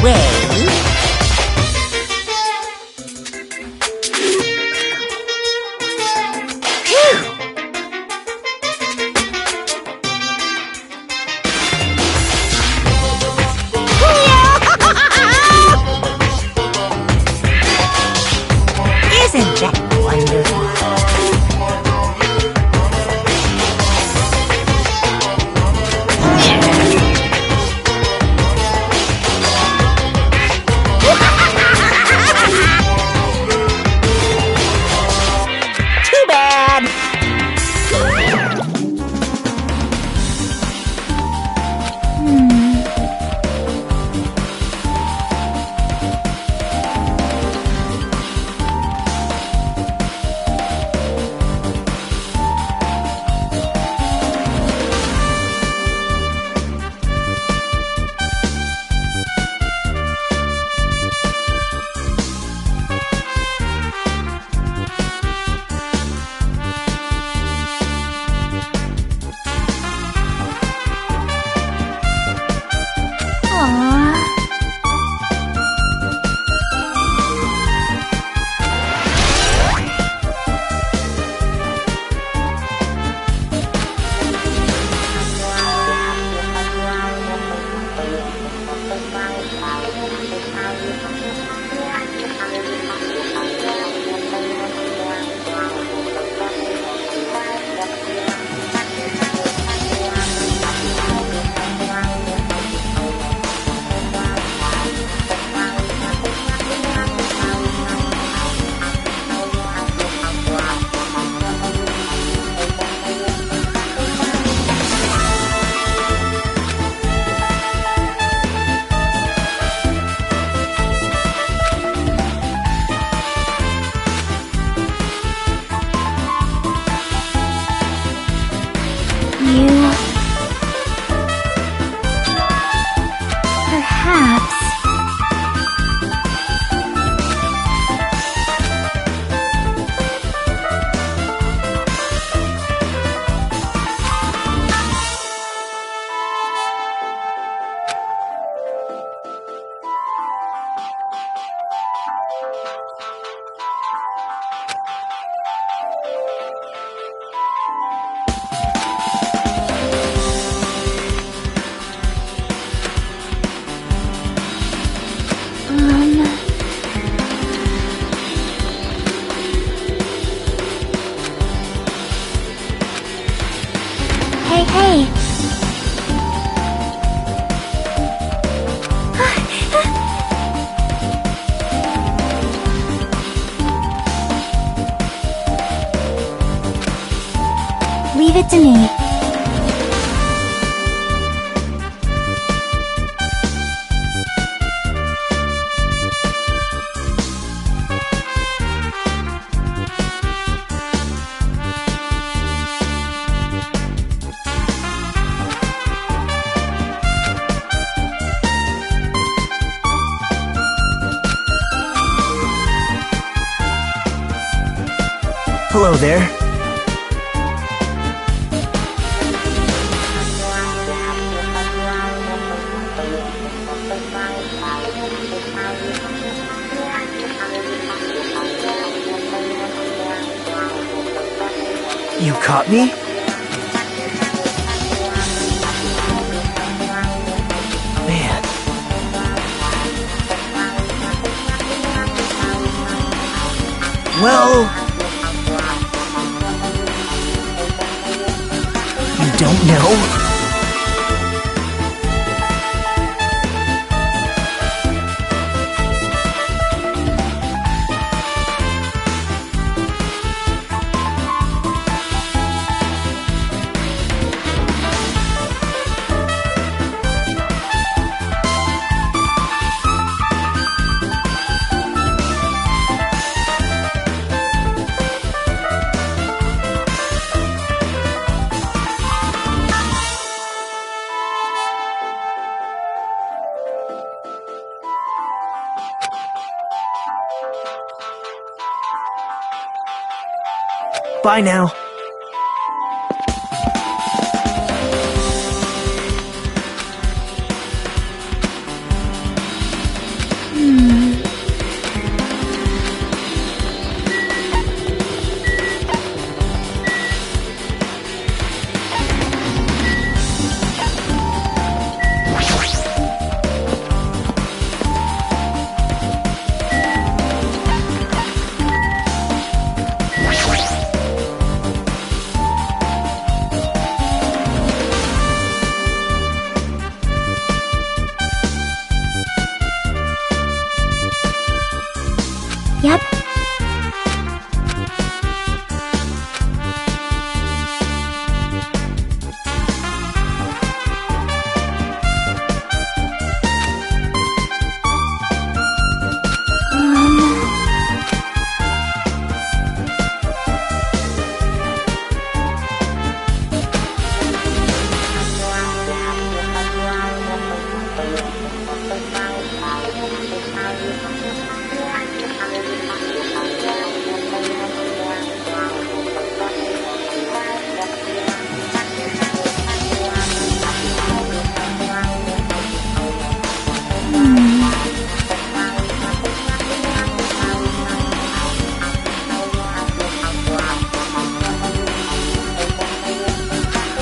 Well... Isn't that wonderful? Too bad. Perhaps. Hey. Leave it to me. Hello there. You caught me? Man. Well... you don't know? Bye now. Yep.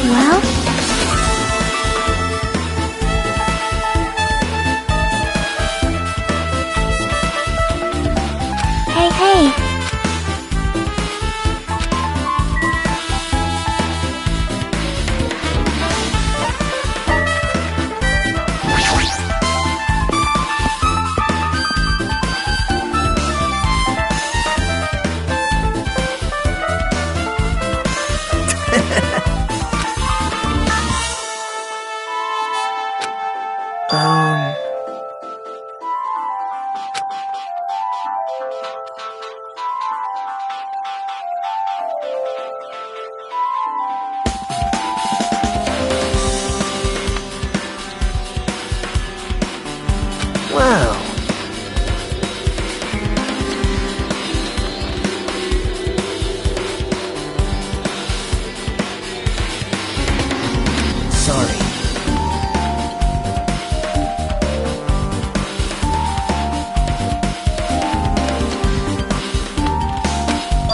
Well? Hey, hey. Um... Wow. Sorry.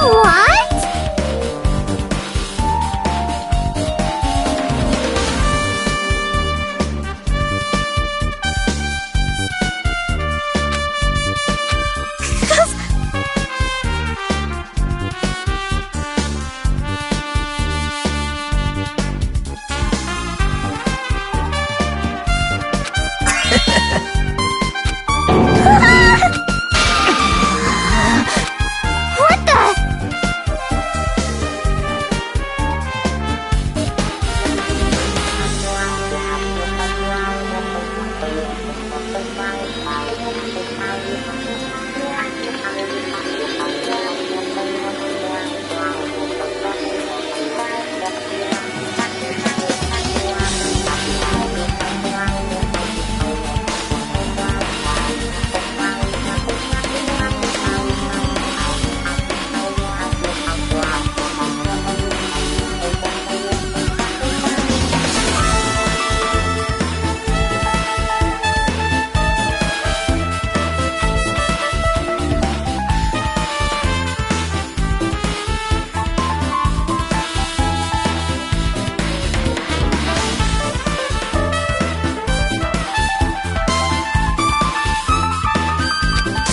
What? What the?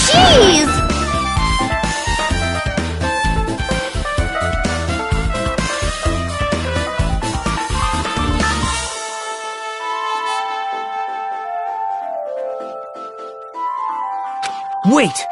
Jeez! Wait!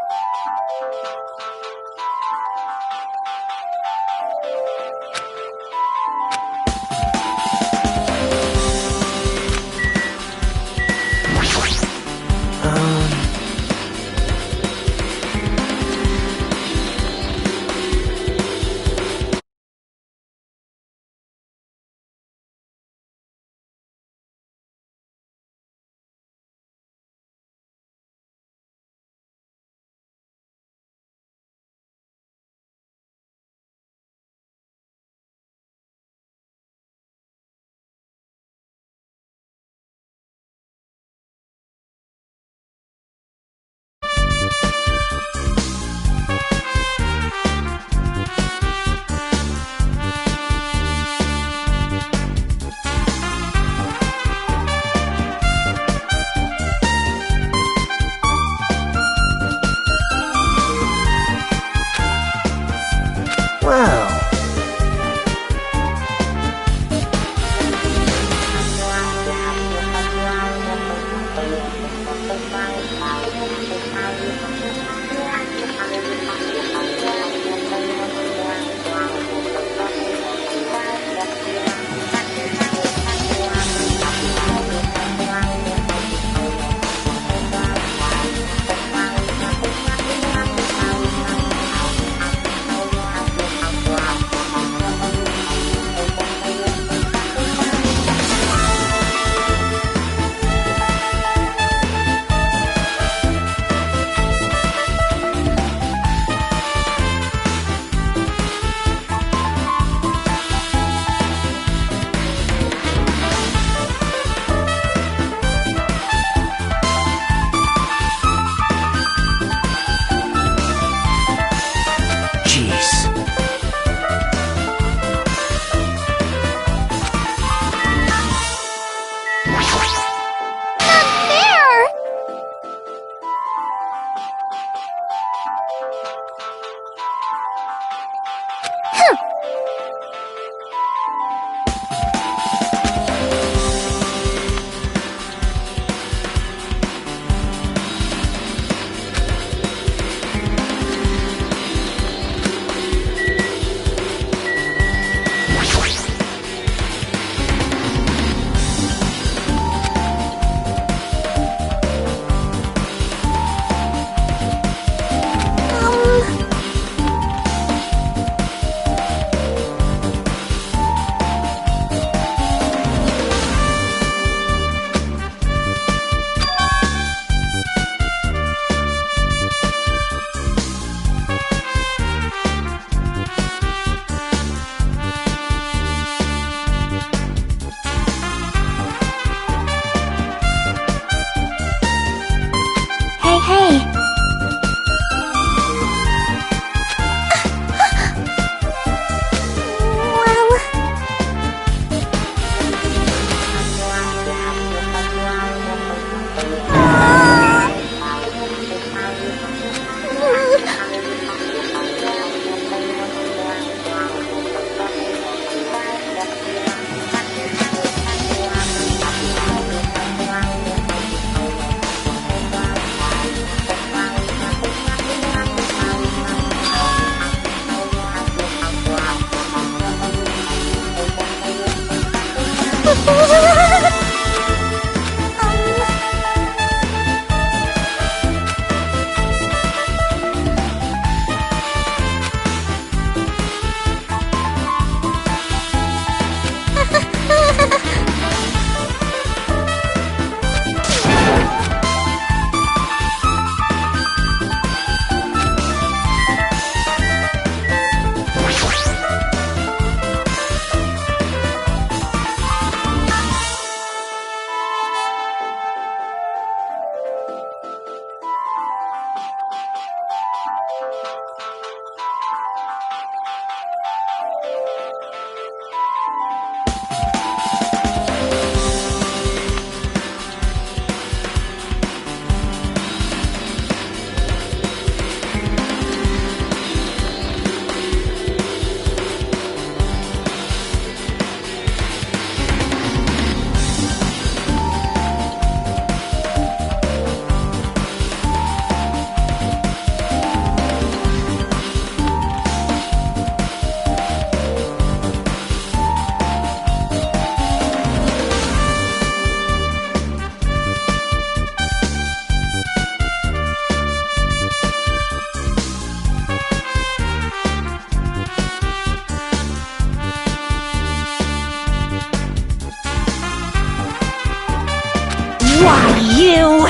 Wow. Why, you!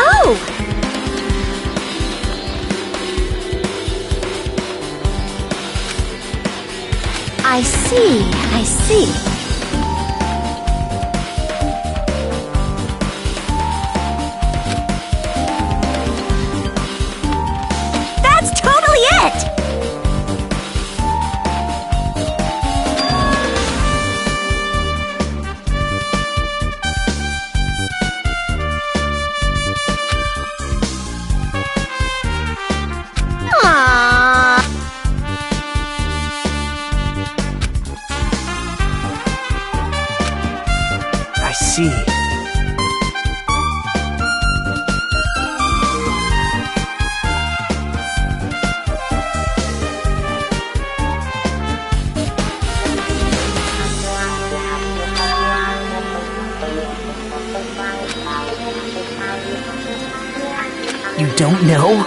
Oh! I see, I see. That's totally it! Aww. I see. You don't know?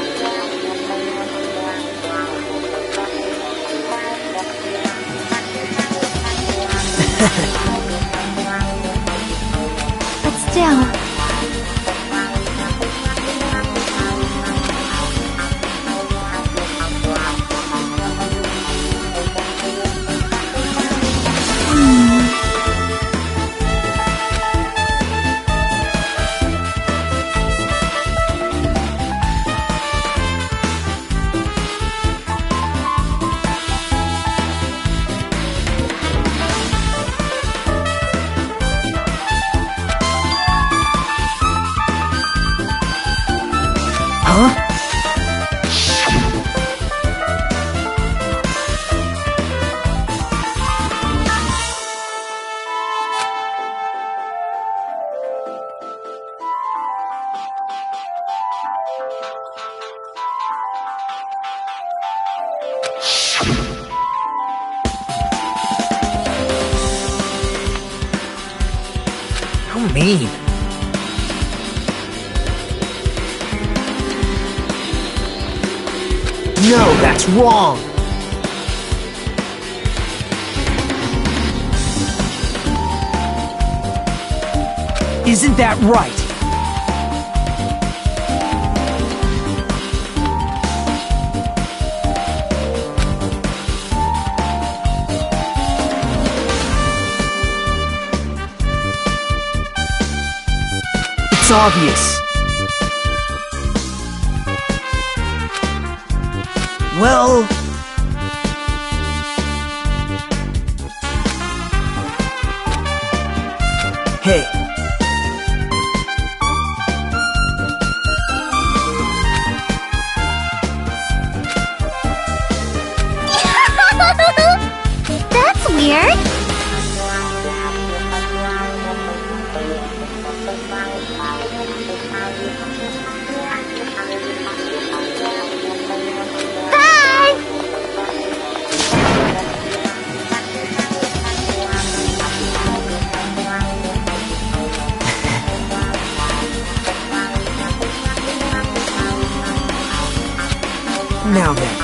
But still... How mean. No, that's wrong. Isn't that right? It's obvious. Well... Hey. That's weird. Bye! Now then.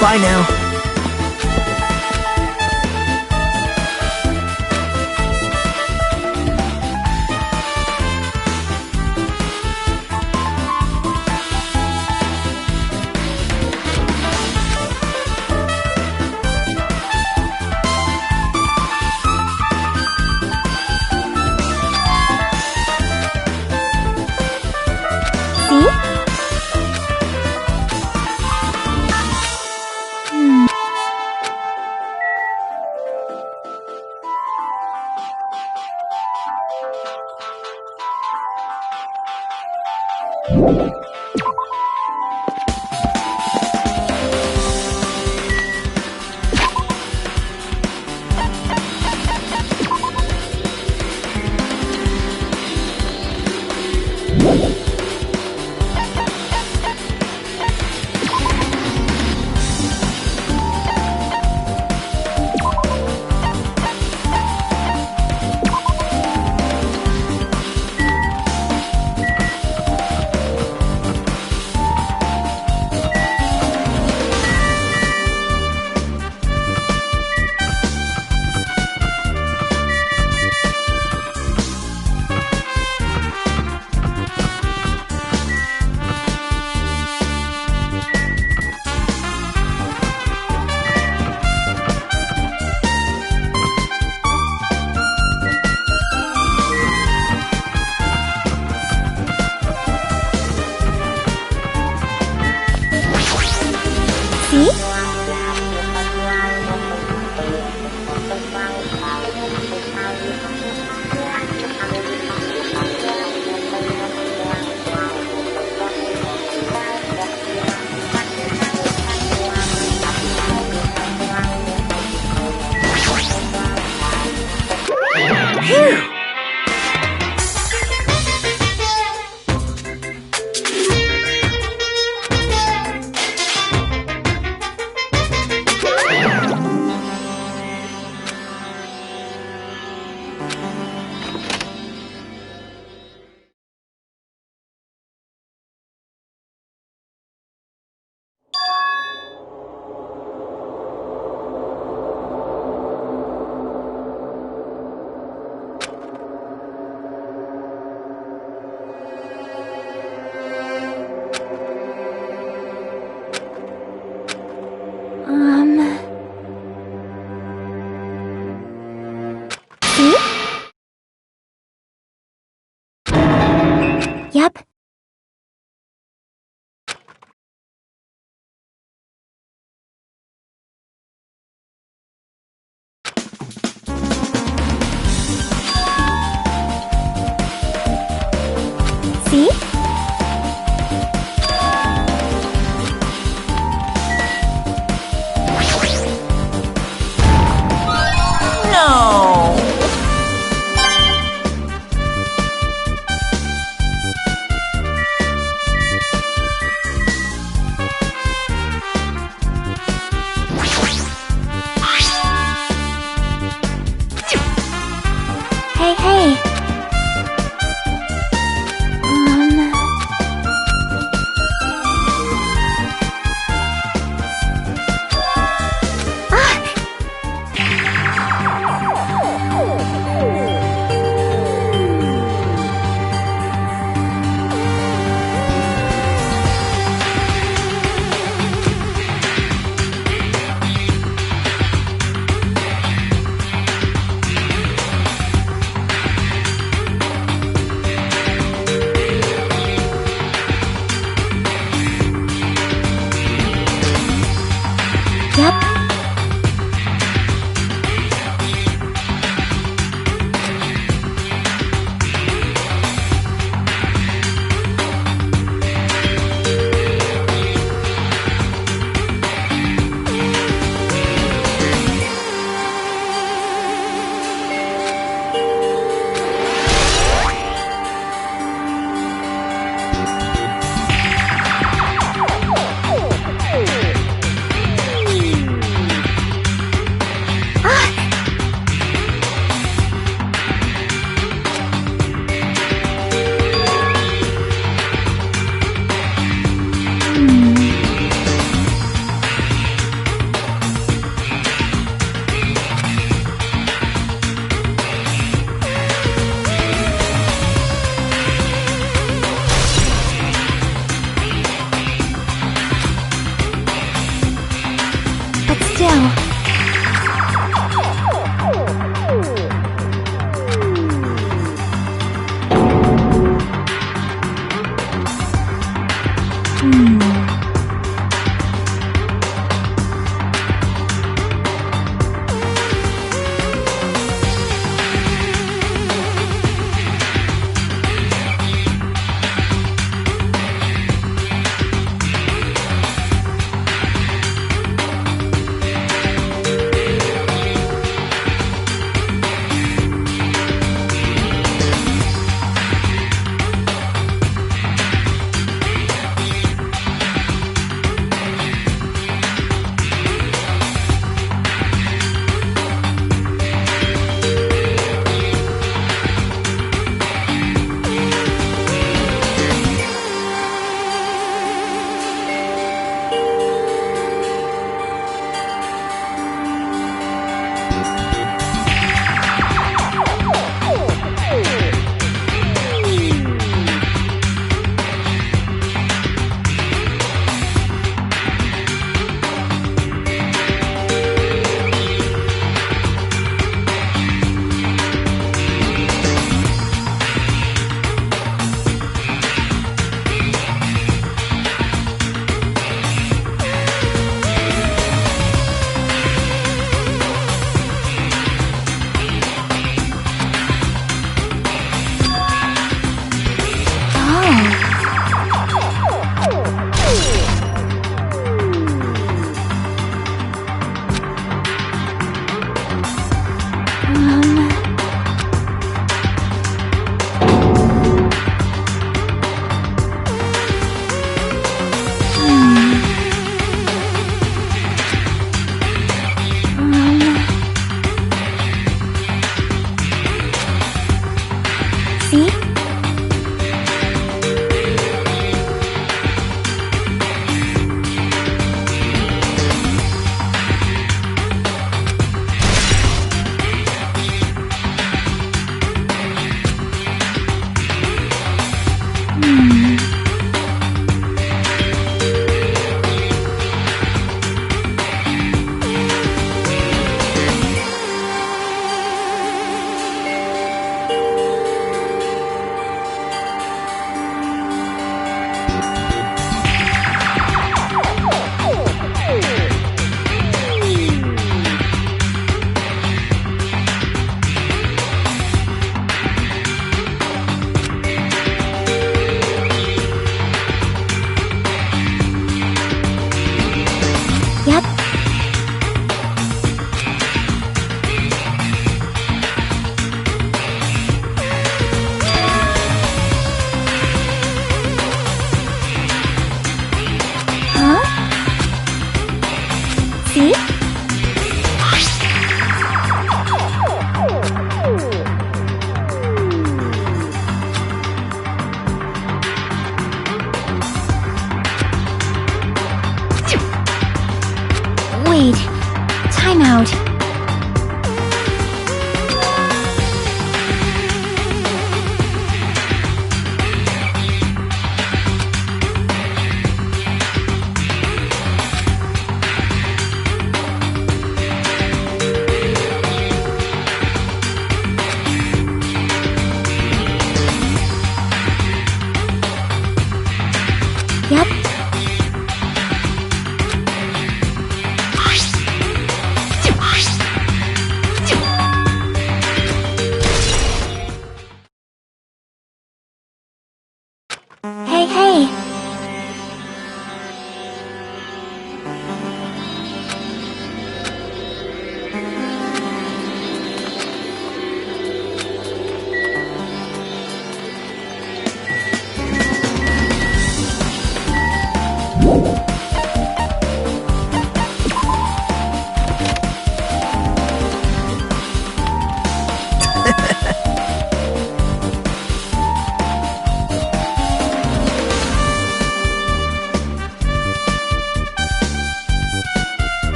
Bye now. See?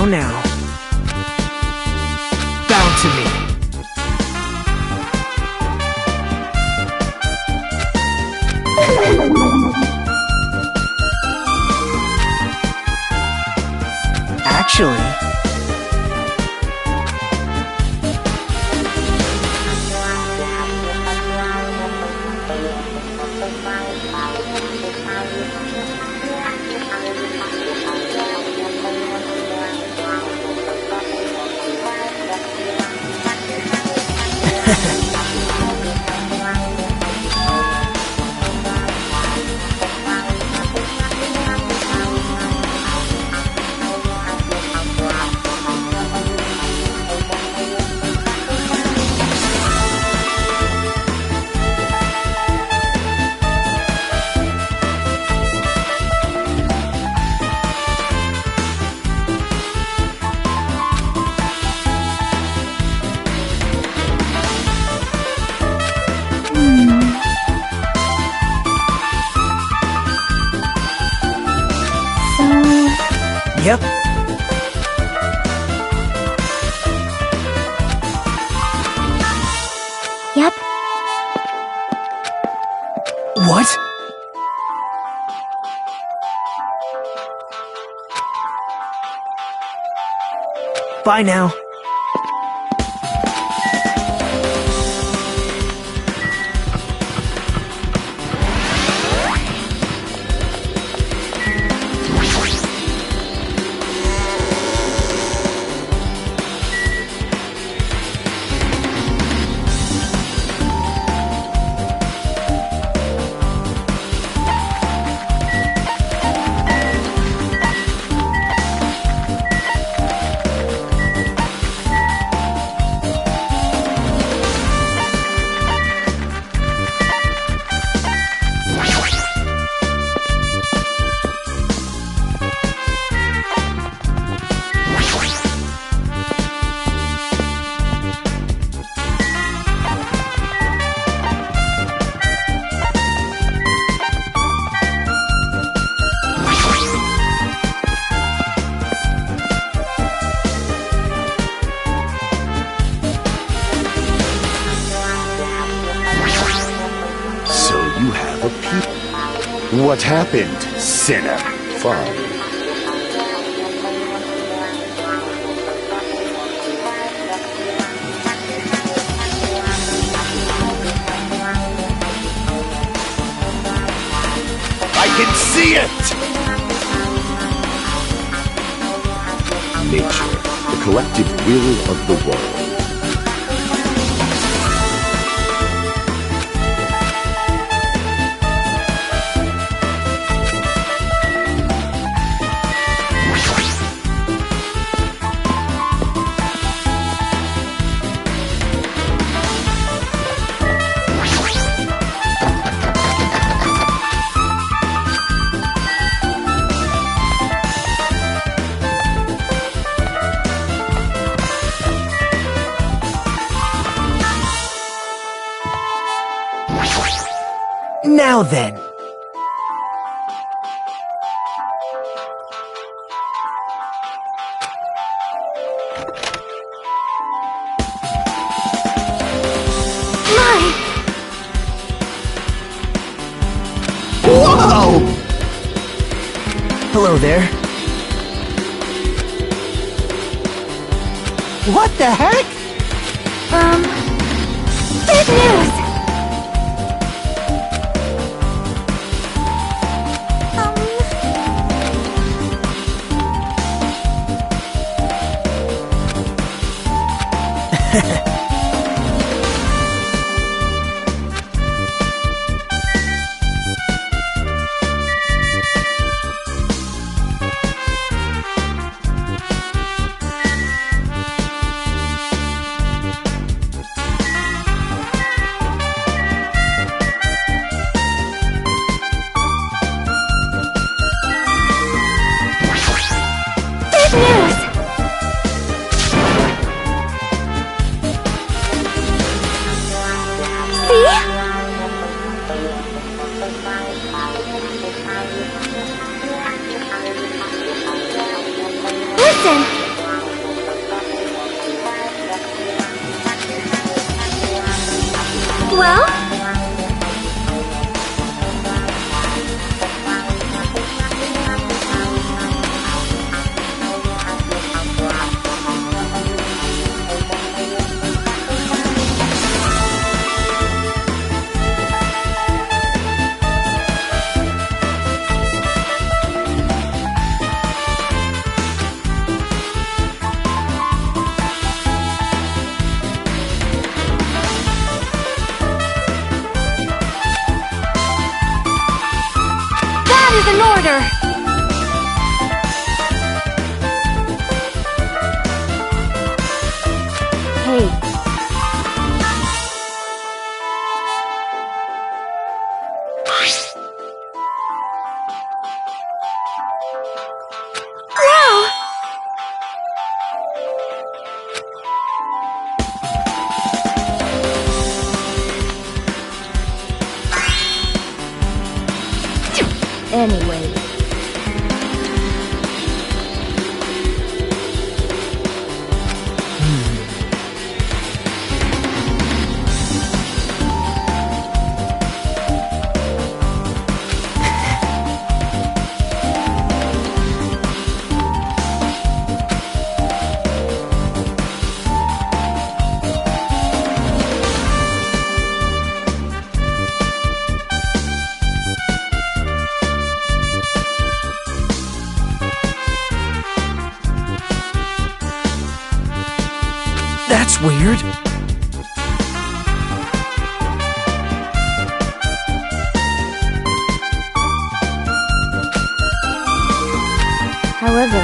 now. Bow to me. Actually, yep. Yep. What? Bye now. You have a peep. What happened, sinner? Fine. I can see it! Nature, the collective will of the world. Now then. Whoa! Hello there. What the heck? Big news! Listen! Wow! Anyway. That's weird. However,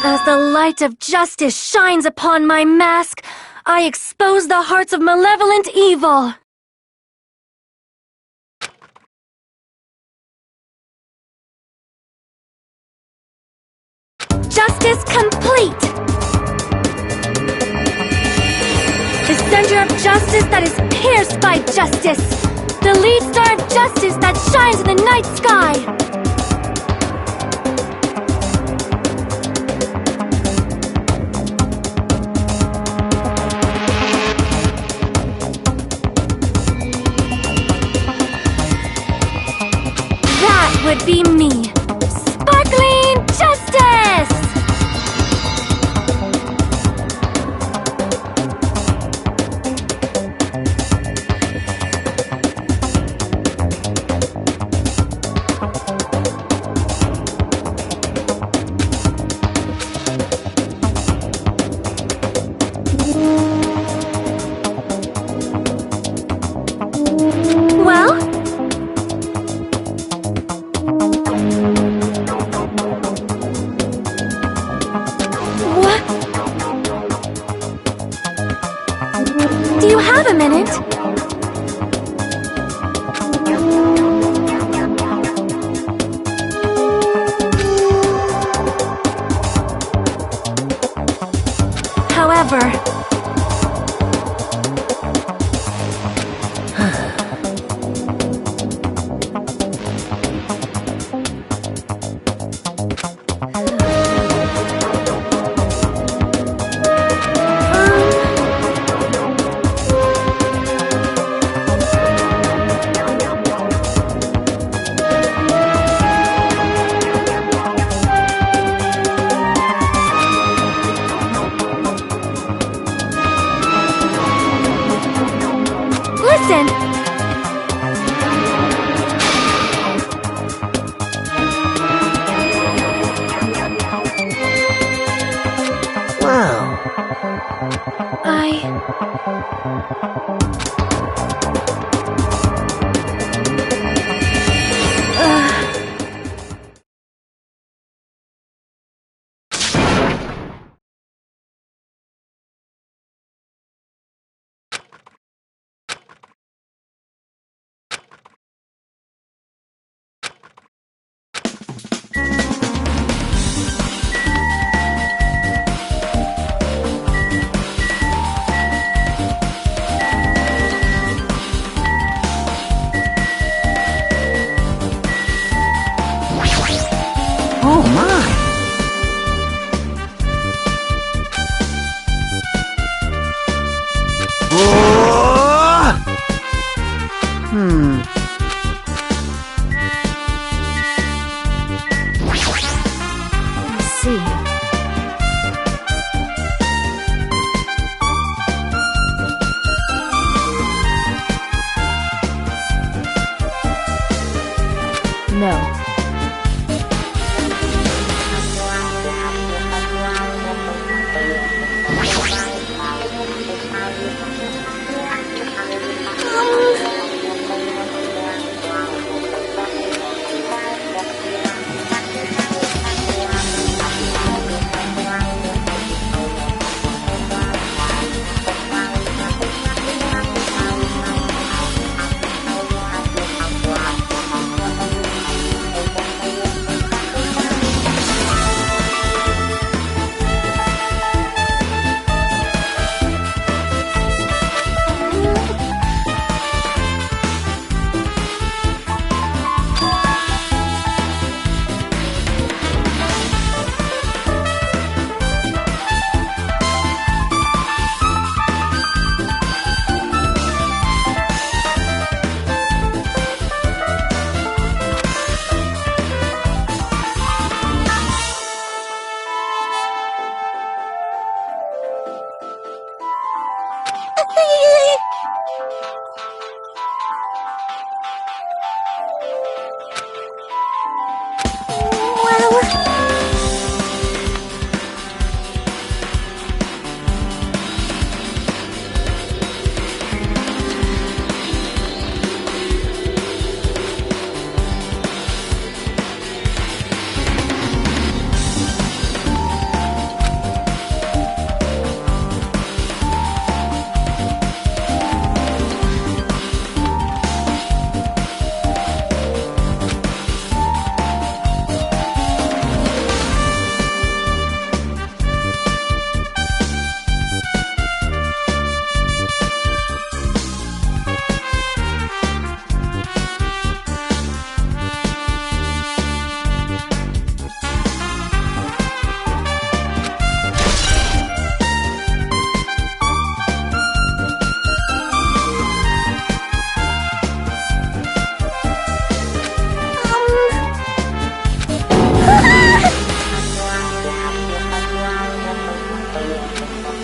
As the light of justice shines upon my mask, I expose the hearts of malevolent evil. Justice complete! The center of justice that is pierced by justice! The lead star of justice that shines in the night sky! That would be me! Sparkling Justice! Well? What? Do you have a minute? However, listen! Wow.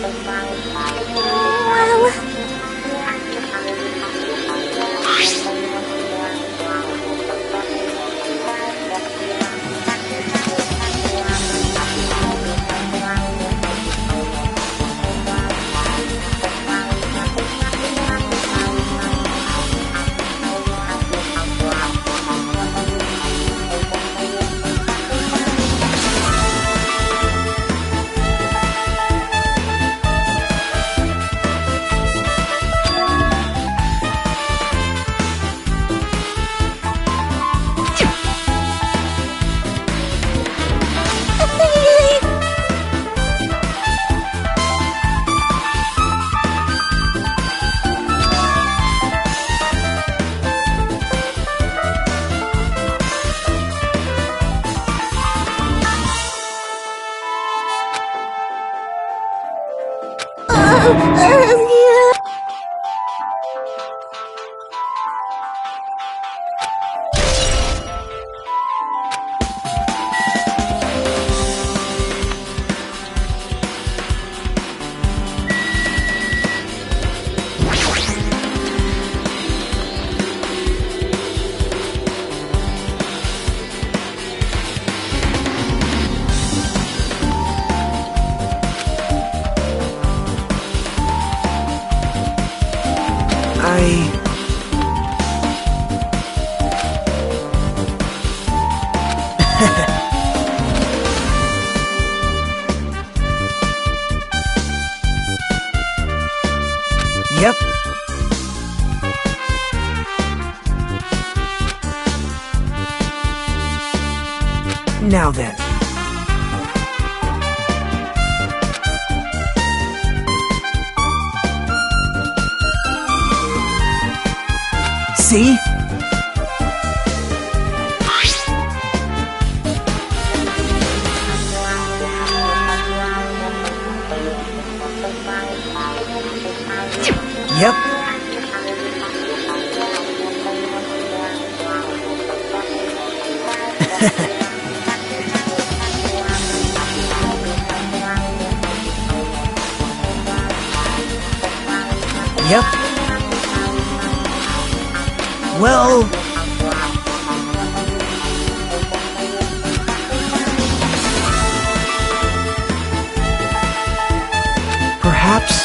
Well... Yep. Now then. See? Yep. Yep. Well... Perhaps...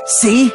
See?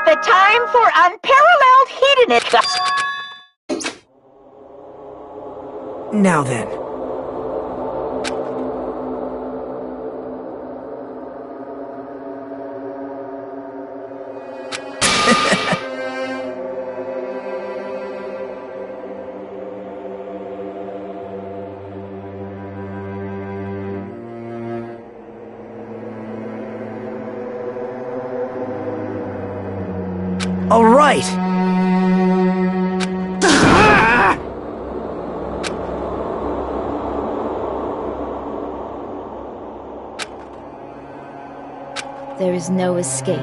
The time for unparalleled hedonism. Now then. All right. there is no escape.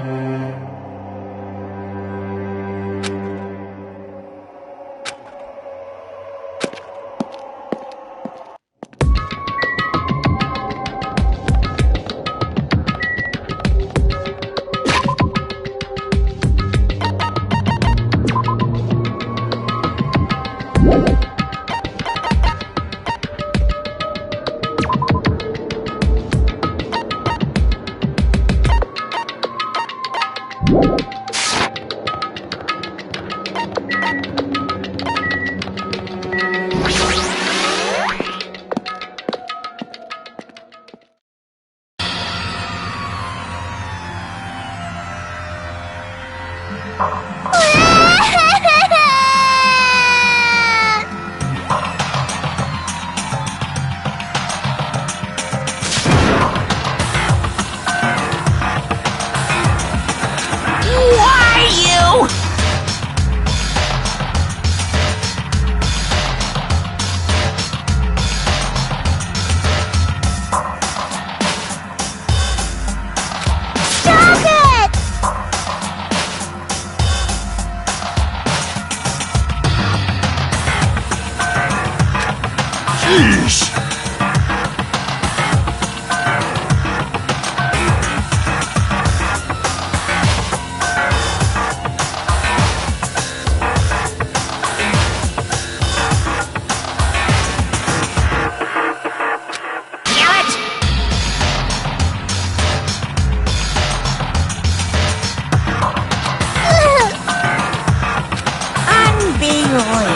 Why you? Stop it! Sheesh! Damn it! Unbelievable.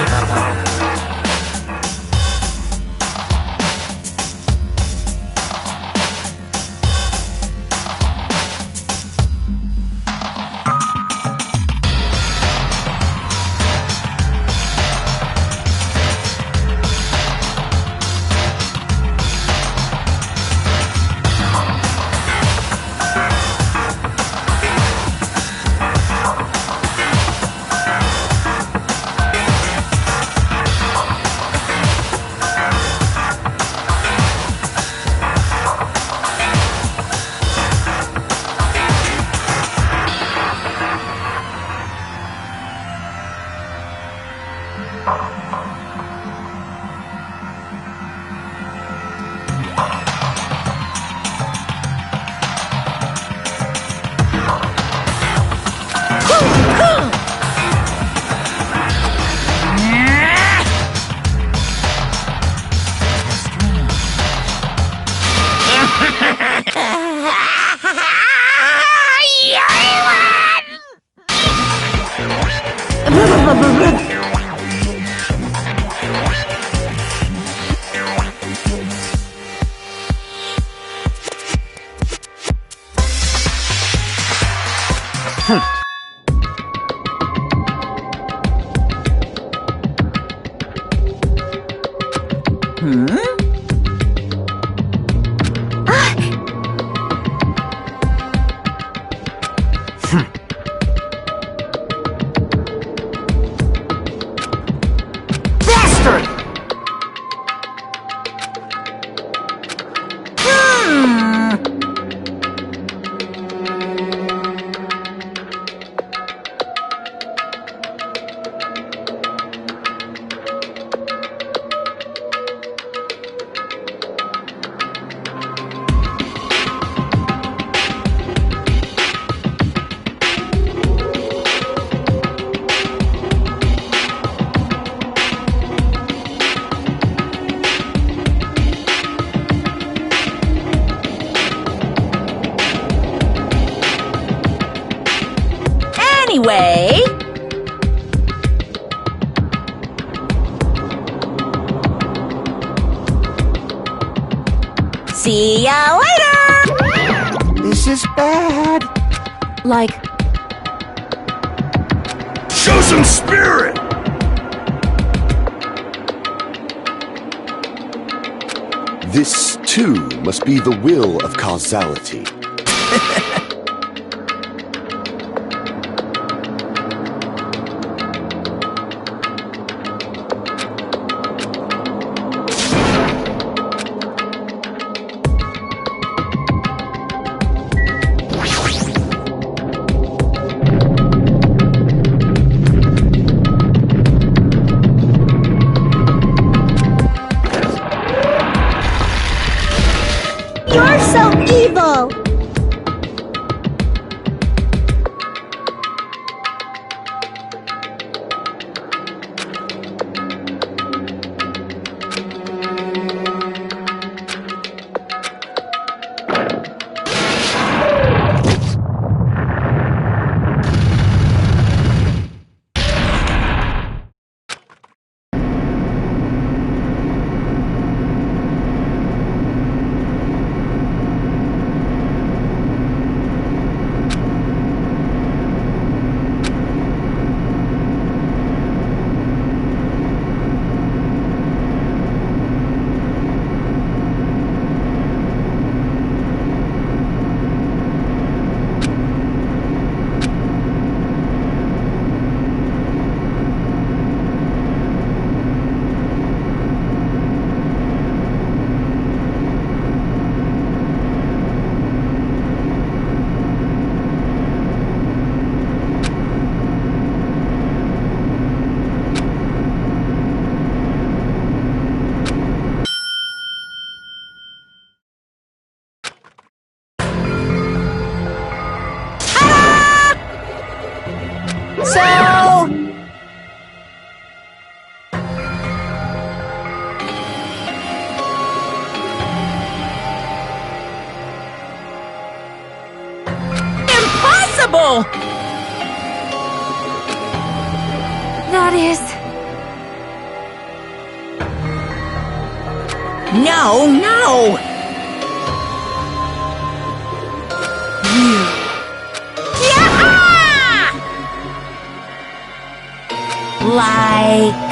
Bastard! Anyway... See ya later! This is bad. Like, Show some spirit! This, too, must be the will of causality. impossible! That is... No, no! Yeah! Like...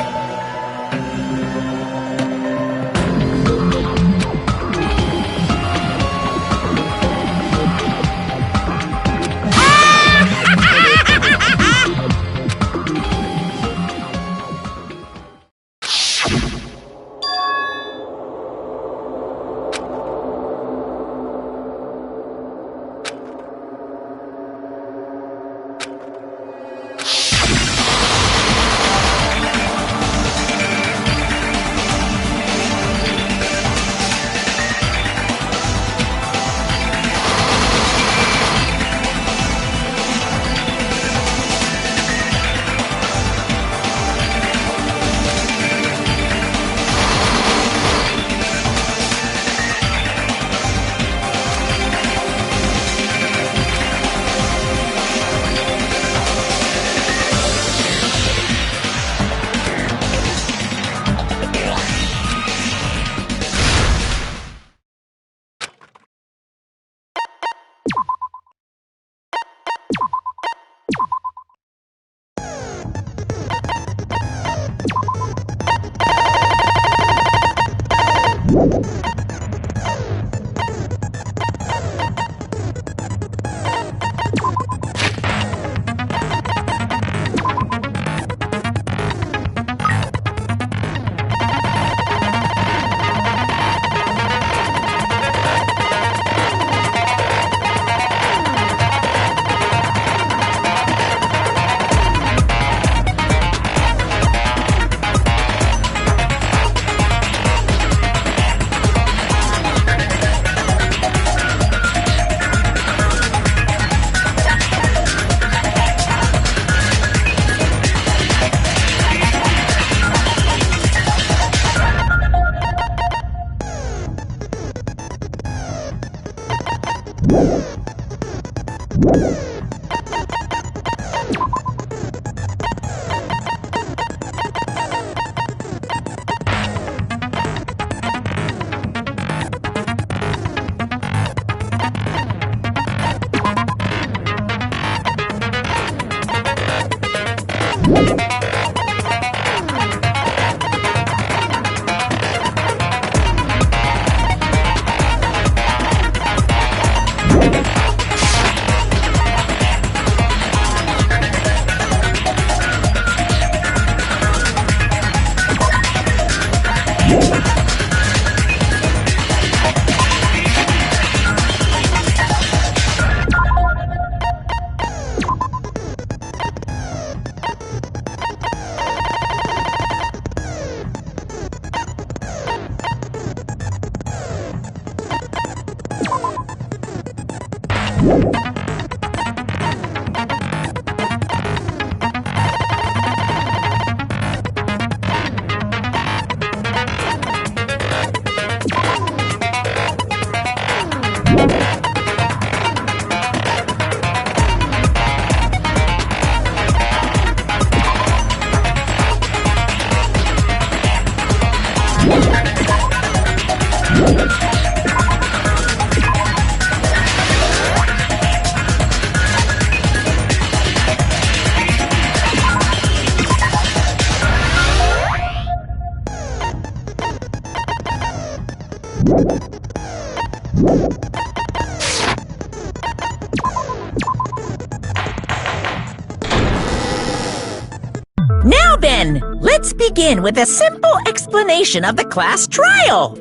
Now then, let's begin with a simple explanation of the class trial.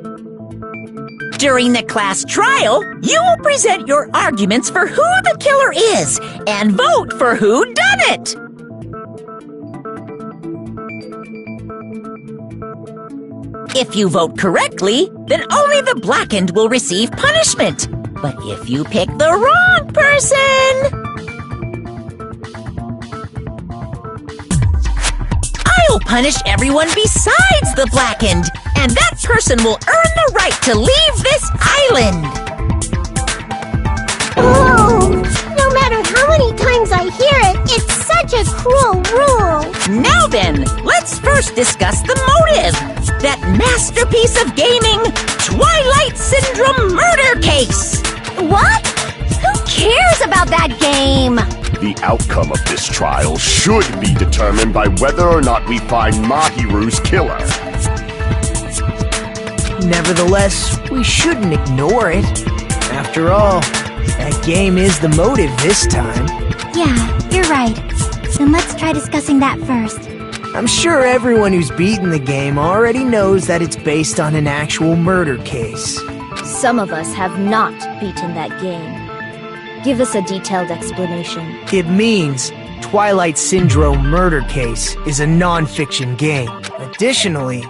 During the class trial, you will present your arguments for who the killer is and vote for who done it. If you vote correctly, then only the blackened will receive punishment. But if you pick the wrong person, I'll punish everyone besides the blackened, and that person will earn the right to leave this island. Oh, no matter how many times hear it. It's such a cruel rule. Now then, let's first discuss the motive. That masterpiece of gaming, Twilight Syndrome murder case. What? Who cares about that game? The outcome of this trial should be determined by whether or not we find Mahiru's killer. Nevertheless, we shouldn't ignore it. After all, that game is the motive this time. Yeah, you're right. Then let's try discussing that first. I'm sure everyone who's beaten the game already knows that it's based on an actual murder case. Some of us have not beaten that game. Give us a detailed explanation. It means Twilight Syndrome Murder Case is a non-fiction game. Additionally,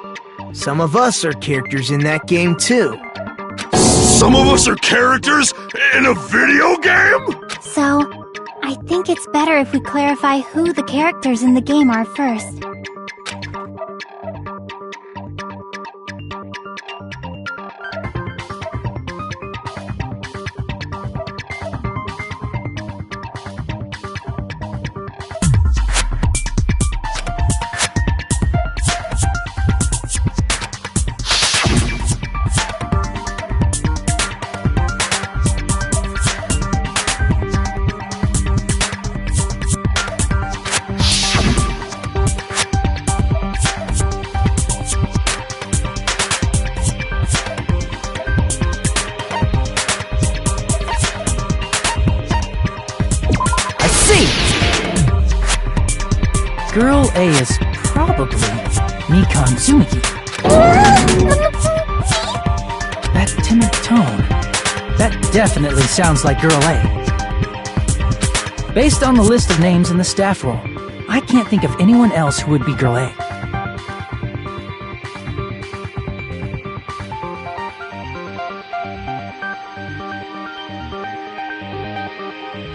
some of us are characters in that game too. Some of us are characters in a video game? So, I think it's better if we clarify who the characters in the game are first. Girl A is probably Mikan Tsumiki. That timid tone, that definitely sounds like Girl A. Based on the list of names in the staff roll, I can't think of anyone else who would be Girl A.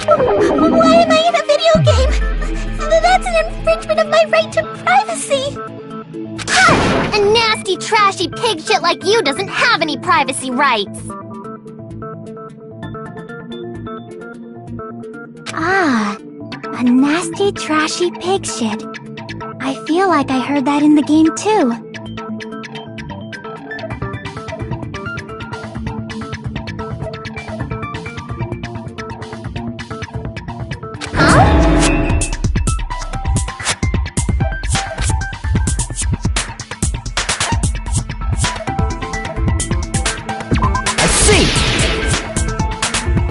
Why am I in a video game? That's an infringement of my right to privacy! Ha! A nasty, trashy pig shit like you doesn't have any privacy rights! Ah, a nasty, trashy pig shit. I feel like I heard that in the game too.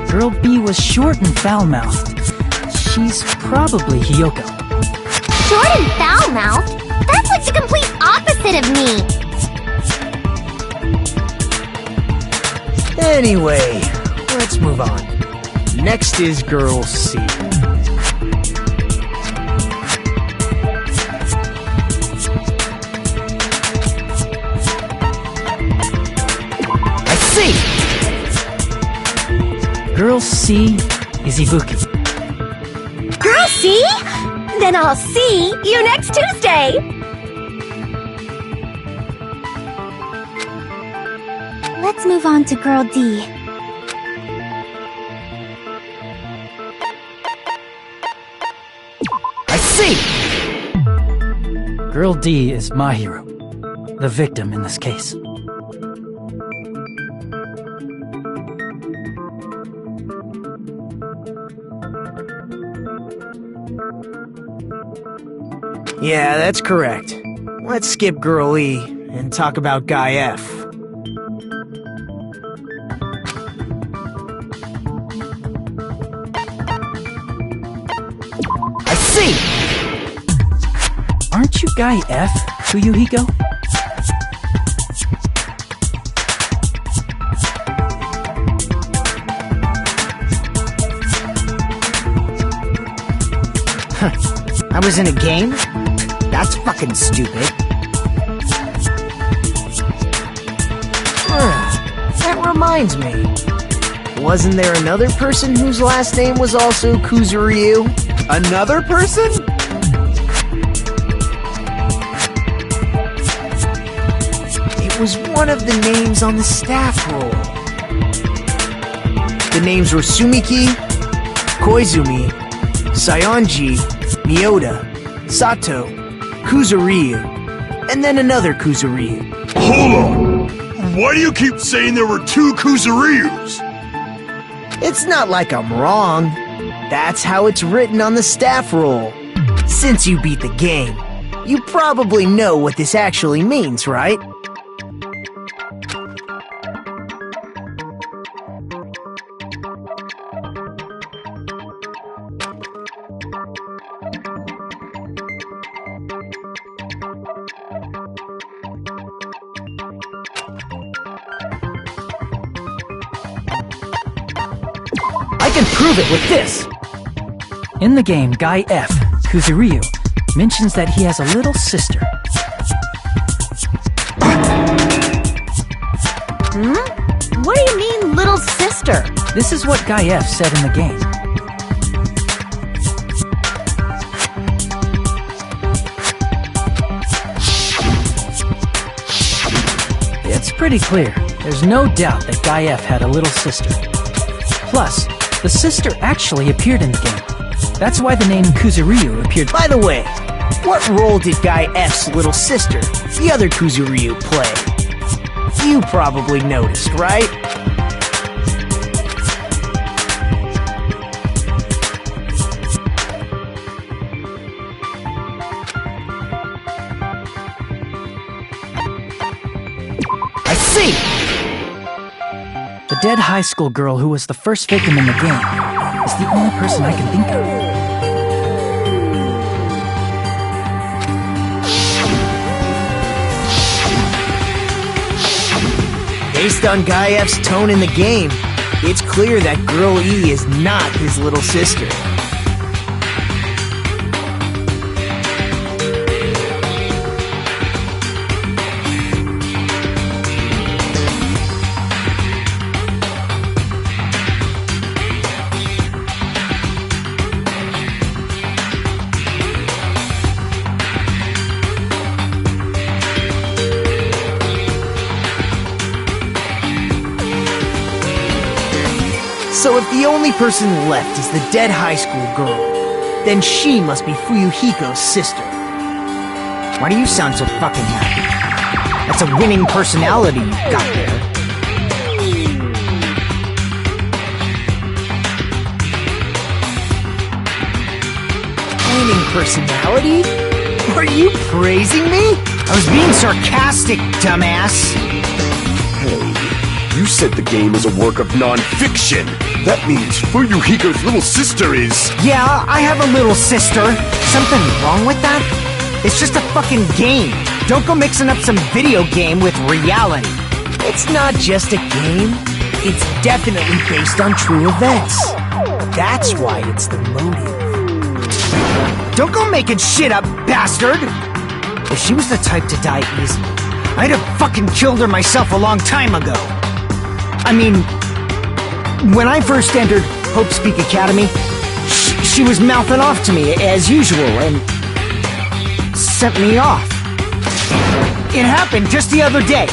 Girl B was short and foul-mouthed. She's probably Hiyoko. Short and foul-mouthed? That's like the complete opposite of me! Anyway, let's move on. Next is Girl C. I see! Girl C is Ibuki. Girl C? Then I'll see you next Tuesday! Let's move on to Girl D. I see! Girl D is Mahiru, the victim in this case. Yeah, that's correct. Let's skip Girl E and talk about Guy F. I see! Aren't you Guy F, Fuyuhiko? I was in a game? That's fucking stupid. That reminds me. Wasn't there another person whose last name was also Kuzuryu? Another person? It was one of the names on the staff roll. The names were Sumiki, Koizumi, Saionji, Miyota, Sato, Kuzuryu, and then another Kuzuryu. Hold on! Why do you keep saying there were two Kuzuryus? It's not like I'm wrong. That's how it's written on the staff roll. Since you beat the game, you probably know what this actually means, right? I can prove it with this! In the game, Guy F, Kuzuryu, mentions that he has a little sister. What do you mean, little sister? This is what Guy F said in the game. It's pretty clear. There's no doubt that Guy F had a little sister. Plus, the sister actually appeared in the game. That's why the name Kuzuryu appeared. By the way, what role did Guy F's little sister, the other Kuzuryu, play? You probably noticed, right? I see! The dead high school girl who was the first victim in the game is the only person I can think of. Based on Guy F's tone in the game, it's clear that Girl E is not his little sister. So if the only person left is the dead high school girl, then she must be Fuyuhiko's sister. Why do you sound so fucking happy? That's a winning personality you've got there. Winning personality? Are you praising me? I was being sarcastic, dumbass. Hey, you said the game is a work of non-fiction. That means Fuyuhiko's little sister is... Yeah, I have a little sister. Something wrong with that? It's just a fucking game. Don't go mixing up some video game with reality. It's not just a game. It's definitely based on true events. That's why it's the motive. Don't go making shit up, bastard! If she was the type to die easily, I'd have fucking killed her myself a long time ago. I mean, when I first entered Hope Speak Academy, she was mouthing off to me as usual and sent me off. It happened just the other day.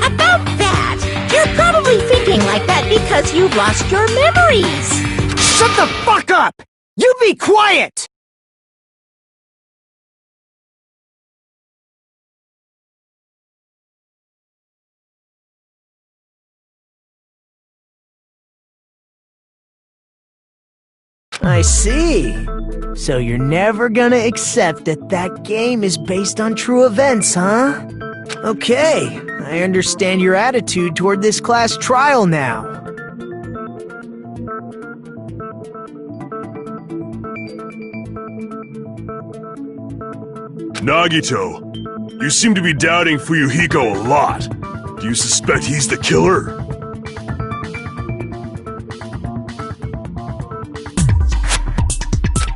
About that, you're probably thinking like that because you've lost your memories. Shut the fuck up! You be quiet! I see. So you're never gonna accept that that game is based on true events, huh? Okay, I understand your attitude toward this class trial now. Nagito, you seem to be doubting Fuyuhiko a lot. Do you suspect he's the killer?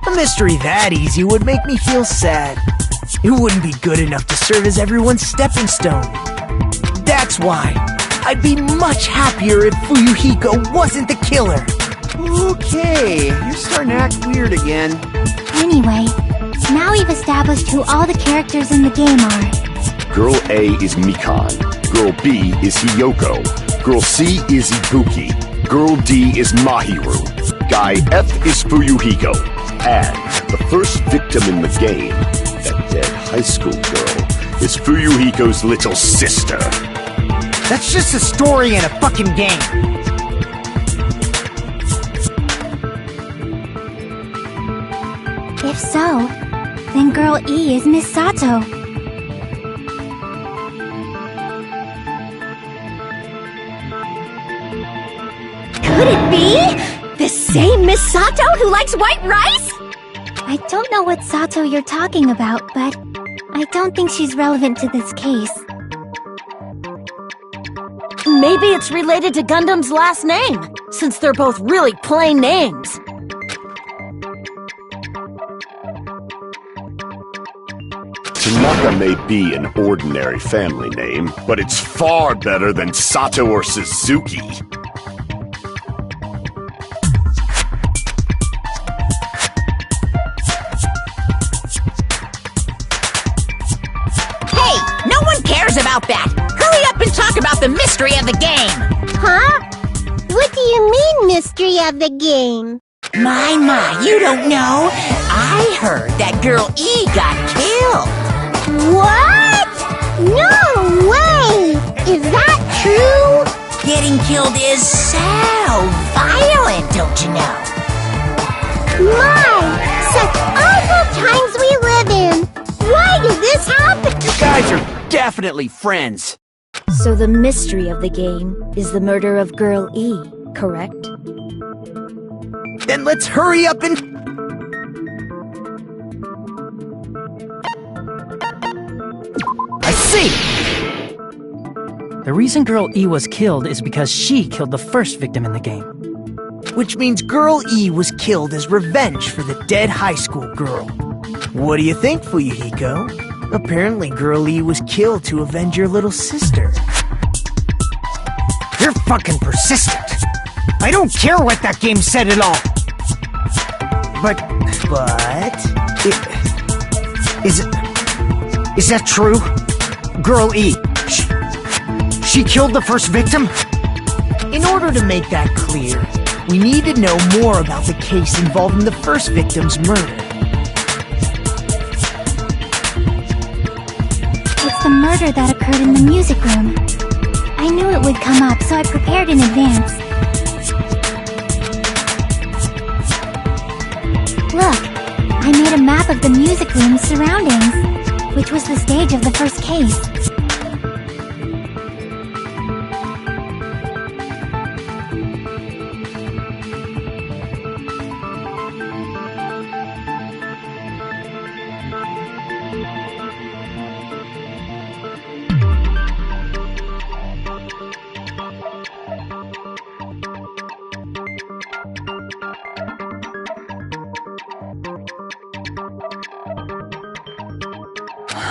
A mystery that easy would make me feel sad. It wouldn't be good enough to serve as everyone's stepping stone. That's why I'd be much happier if Fuyuhiko wasn't the killer. Okay, you're starting to act weird again. Anyway, now we've established who all the characters in the game are. Girl A is Mikan. Girl B is Hiyoko. Girl C is Ibuki. Girl D is Mahiru. Guy F is Fuyuhiko, and the first victim in the game, that dead high school girl, is Fuyuhiko's little sister. That's just a story in a fucking game. If so, then Girl E is Miss Sato. Could it be? The same Miss Sato who likes white rice? I don't know what Sato you're talking about, but I don't think she's relevant to this case. Maybe it's related to Gundam's last name, since they're both really plain names. Tanaka may be an ordinary family name, but it's far better than Sato or Suzuki. Hey, no one cares about that! Hurry up and talk about the mystery of the game! Huh? What do you mean, mystery of the game? My, you don't know? I heard that Girl E got killed! What? No way! Is that true? Getting killed is so violent, don't you know? My, such awful times we live in! Why did this happen? You guys are definitely friends. So the mystery of the game is the murder of Girl E, correct? Then let's hurry up and... I see! The reason Girl E was killed is because she killed the first victim in the game. Which means Girl E was killed as revenge for the dead high school girl. What do you think, Fuyuhiko? Apparently Girl E was killed to avenge your little sister. You're fucking persistent. I don't care what that game said at all. Is that true? Girl E, she killed the first victim? In order to make that clear, we need to know more about the case involving the first victim's murder. It's the murder that occurred in the music room. I knew it would come up, so I prepared in advance. Look, I made a map of the music room's surroundings, which was the stage of the first case.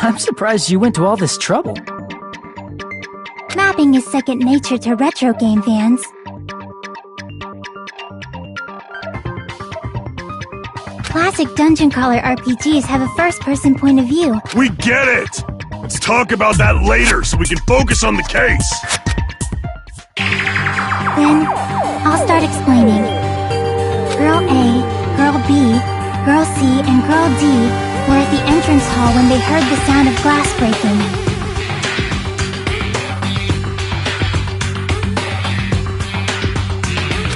I'm surprised you went to all this trouble. Mapping is second nature to retro game fans. Classic dungeon crawler RPGs have a first-person point of view. We get it! Let's talk about that later so we can focus on the case. Then, I'll start explaining. Girl A, Girl B, Girl C, and Girl D were at the entrance hall when they heard the sound of glass breaking.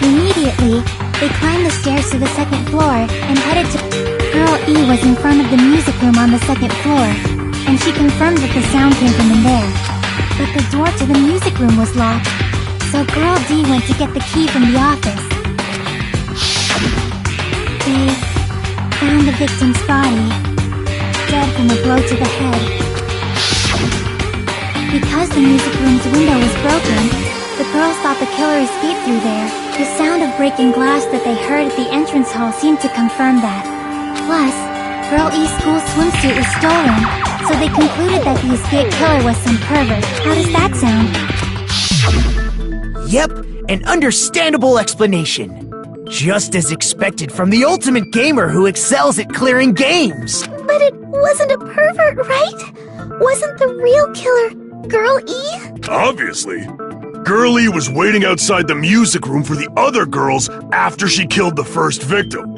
Immediately, they climbed the stairs to the second floor and headed to... Girl E was in front of the music room on the second floor, and she confirmed that the sound came from in there. But the door to the music room was locked, so Girl D went to get the key from the office. They found the victim's body, dead from a blow to the head. Because the music room's window was broken, the girls thought the killer escaped through there. The sound of breaking glass that they heard at the entrance hall seemed to confirm that. Plus, Girl E's school swimsuit was stolen, so they concluded that the escaped killer was some pervert. How does that sound? Yep, an understandable explanation. Just as expected from the ultimate gamer who excels at clearing games. But it wasn't a pervert, right? Wasn't the real killer Girl E? Obviously. Girlie was waiting outside the music room for the other girls after she killed the first victim.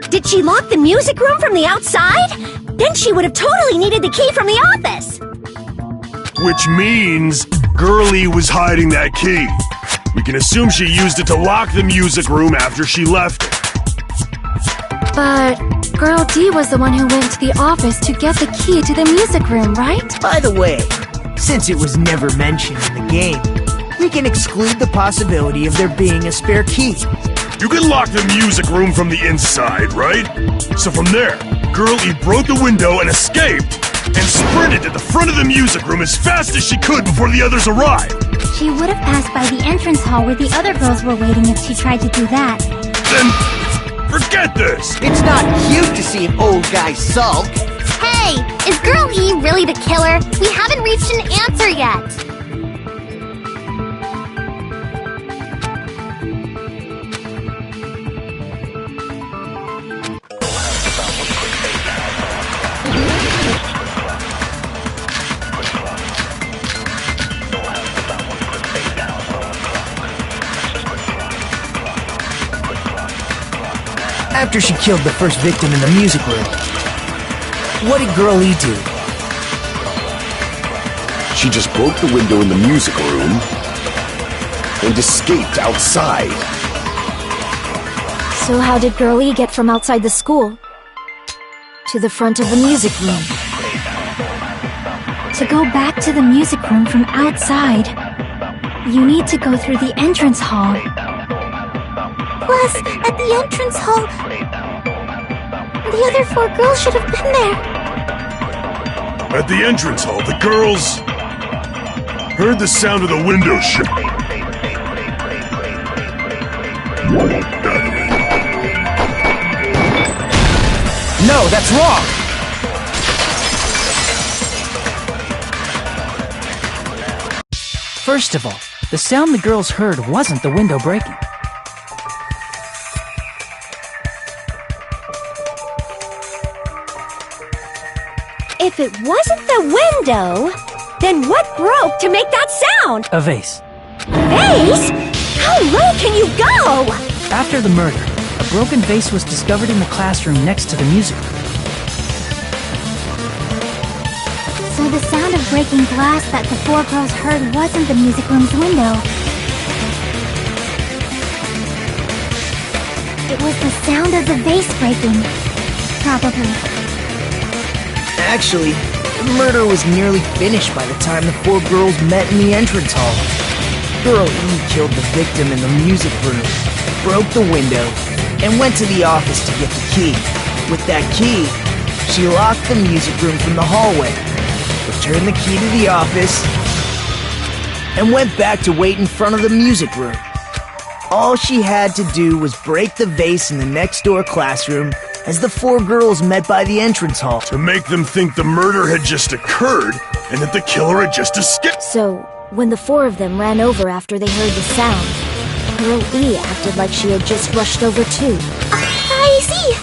Did she lock the music room from the outside? Then she would have totally needed the key from the office. Which means Girlie was hiding that key. We can assume she used it to lock the music room after she left it. But Girl D was the one who went to the office to get the key to the music room, right? By the way, since it was never mentioned in the game, we can exclude the possibility of there being a spare key. You can lock the music room from the inside, right? So from there, Girlie broke the window and escaped, and sprinted to the front of the music room as fast as she could before the others arrived. She would have passed by the entrance hall where the other girls were waiting if she tried to do that. Then, forget this! It's not cute to see an old guy sulk. Hey, is Girl E really the killer? We haven't reached an answer yet. After she killed the first victim in the music room, what did Girlie do? She just broke the window in the music room and escaped outside. So how did Girlie get from outside the school to the front of the music room? To go back to the music room from outside, you need to go through the entrance hall. Plus, at the entrance hall, the other 4 girls should have been there. At the entrance hall, the girls heard the sound of the window shut. No, that's wrong! First of all, the sound the girls heard wasn't the window breaking. If it wasn't the window, then what broke to make that sound? A vase. Vase? How low can you go? After the murder, a broken vase was discovered in the classroom next to the music room. So the sound of breaking glass that the 4 girls heard wasn't the music room's window. It was the sound of the vase breaking. Probably. Actually, the murder was nearly finished by the time the 4 girls met in the entrance hall. Girl E killed the victim in the music room, broke the window, and went to the office to get the key. With that key, she locked the music room from the hallway, returned the key to the office, and went back to wait in front of the music room. All she had to do was break the vase in the next door classroom as the 4 girls met by the entrance hall. To make them think the murder had just occurred and that the killer had just escaped. So, when the 4 of them ran over after they heard the sound, Girl E acted like she had just rushed over too. I see.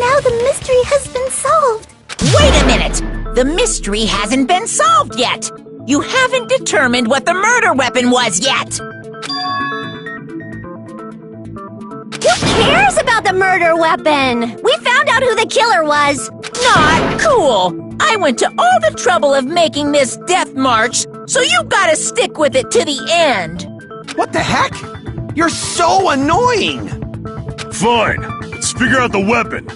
Now the mystery has been solved. Wait a minute! The mystery hasn't been solved yet! You haven't determined what the murder weapon was yet! Who cares about the murder weapon? We found out who the killer was. Not cool! I went to all the trouble of making this death march, so you gotta stick with it to the end! What the heck? You're so annoying! Fine, let's figure out the weapon.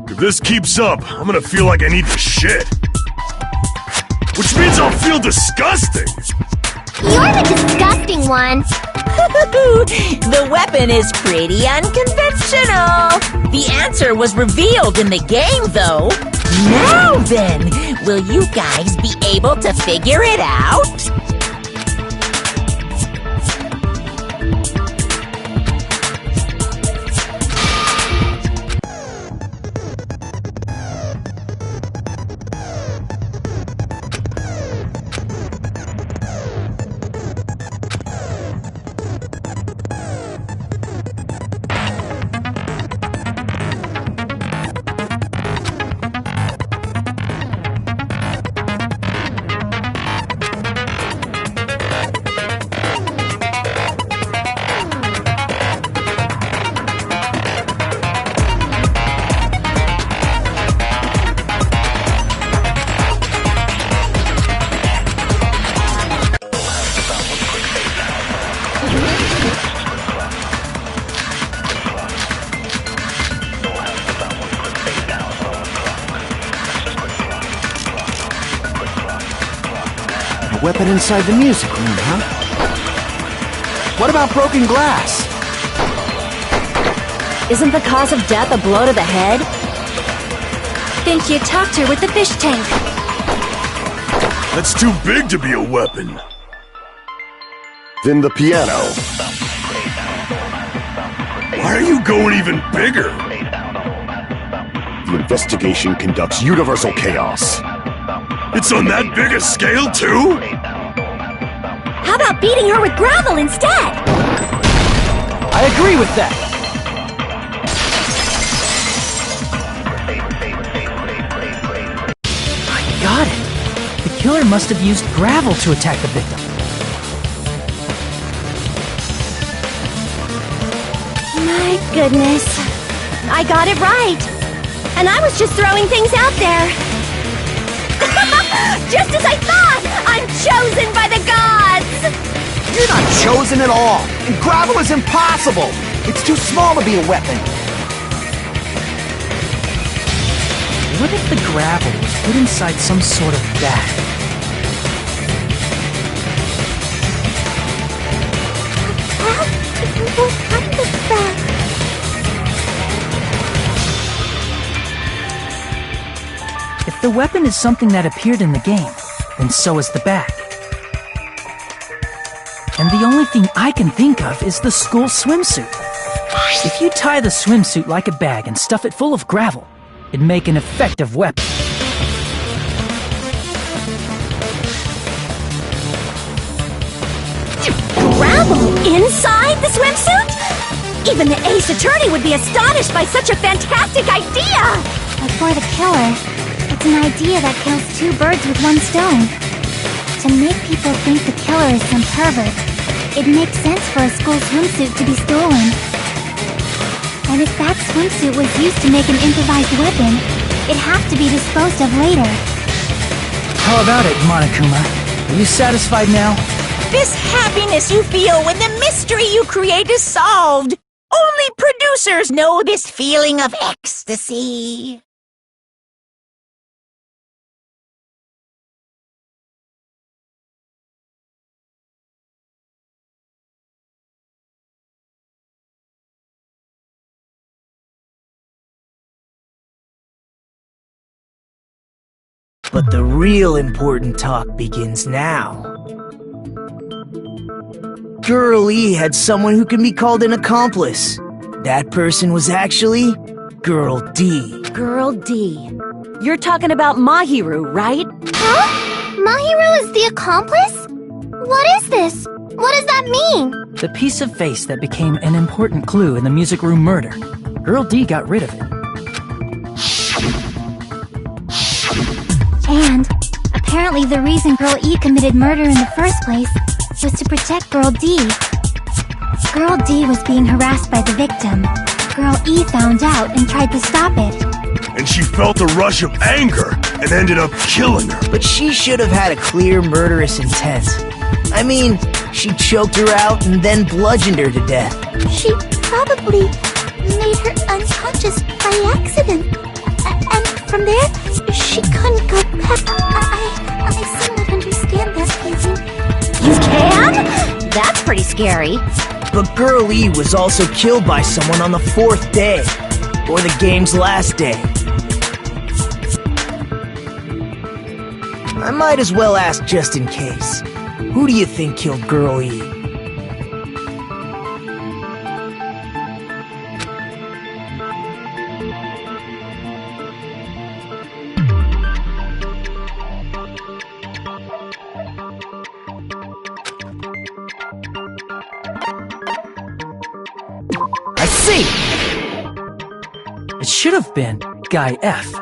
If this keeps up, I'm gonna feel like I need to shit. Which means I'll feel disgusting! You're the disgusting one. The weapon is pretty unconventional. The answer was revealed in the game, though. Now then, will you guys be able to figure it out? weapon inside the music room, huh? What about broken glass? Isn't the cause of death a blow to the head? Think you talked her with the fish tank. That's too big to be a weapon. Then the piano. Why are you going even bigger? The investigation conducts universal chaos. It's on that big a scale, too? How about beating her with gravel instead? I agree with that. I got it. The killer must have used gravel to attack the victim. My goodness. I got it right. And I was just throwing things out there. Just as I thought! I'm chosen by the gods! You're not chosen at all! And gravel is impossible! It's too small to be a weapon! What if the gravel was put inside some sort of bag? If the weapon is something that appeared in the game, then so is the bag. And the only thing I can think of is the school swimsuit. If you tie the swimsuit like a bag and stuff it full of gravel, it'd make an effective weapon. Gravel inside the swimsuit? Even the Ace Attorney would be astonished by such a fantastic idea! But for the killer, it's an idea that kills two birds with one stone. To make people think the killer is some pervert, it makes sense for a school swimsuit to be stolen. And if that swimsuit was used to make an improvised weapon, it'd have to be disposed of later. How about it, Monokuma? Are you satisfied now? This happiness you feel when the mystery you create is solved. Only producers know this feeling of ecstasy. But the real important talk begins now. Girl E had someone who can be called an accomplice. That person was actually Girl D. Girl D. You're talking about Mahiru, right? Huh? Mahiru is the accomplice? What is this? What does that mean? The piece of face that became an important clue in the music room murder. Girl D got rid of it. And apparently the reason Girl E committed murder in the first place was to protect Girl D. Girl D was being harassed by the victim. Girl E found out and tried to stop it. And she felt a rush of anger and ended up killing her. But she should have had a clear murderous intent. I mean, she choked her out and then bludgeoned her to death. She probably made her unconscious by accident. And from there, she couldn't go back. I somewhat understand that feeling. You can? That's pretty scary. But Girl E was also killed by someone on the 4th day, or the game's last day. I might as well ask just in case. Who do you think killed Girl E? I see! It should have been Guy F.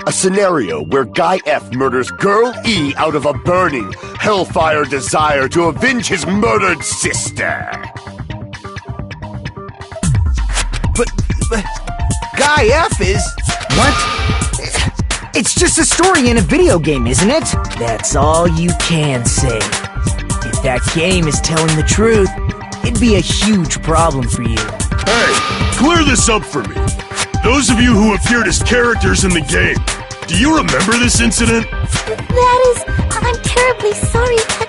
A scenario where Guy F murders Girl E out of a burning, hellfire desire to avenge his murdered sister. But Guy F is... What? It's just a story in a video game, isn't it? That's all you can say. If that game is telling the truth, it'd be a huge problem for you. Hey, clear this up for me. those of you who appeared as characters in the game, do you remember this incident? I'm terribly sorry, but...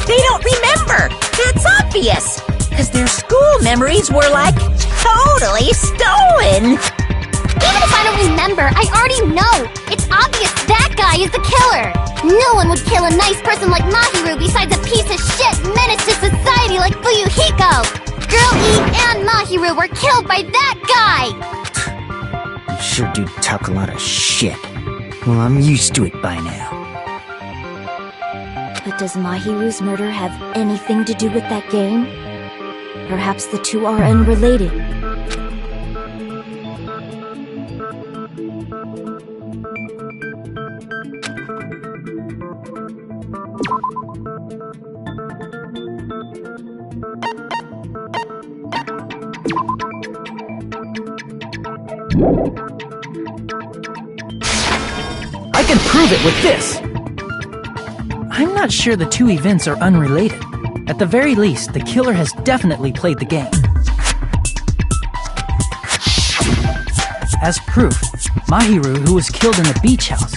They don't remember. That's obvious. Because their school memories were, like, totally stolen. Even if I don't remember, I already know! It's obvious that guy is the killer! No one would kill a nice person like Mahiru besides a piece of shit menace to society like Fuyuhiko! Girl E and Mahiru were killed by that guy! You sure do talk a lot of shit. Well, I'm used to it by now. But does Mahiru's murder have anything to do with that game? Perhaps the two are unrelated. I can prove it with this! I'm not sure the two events are unrelated. At the very least, the killer has definitely played the game. As proof, Mahiru, who was killed in the beach house,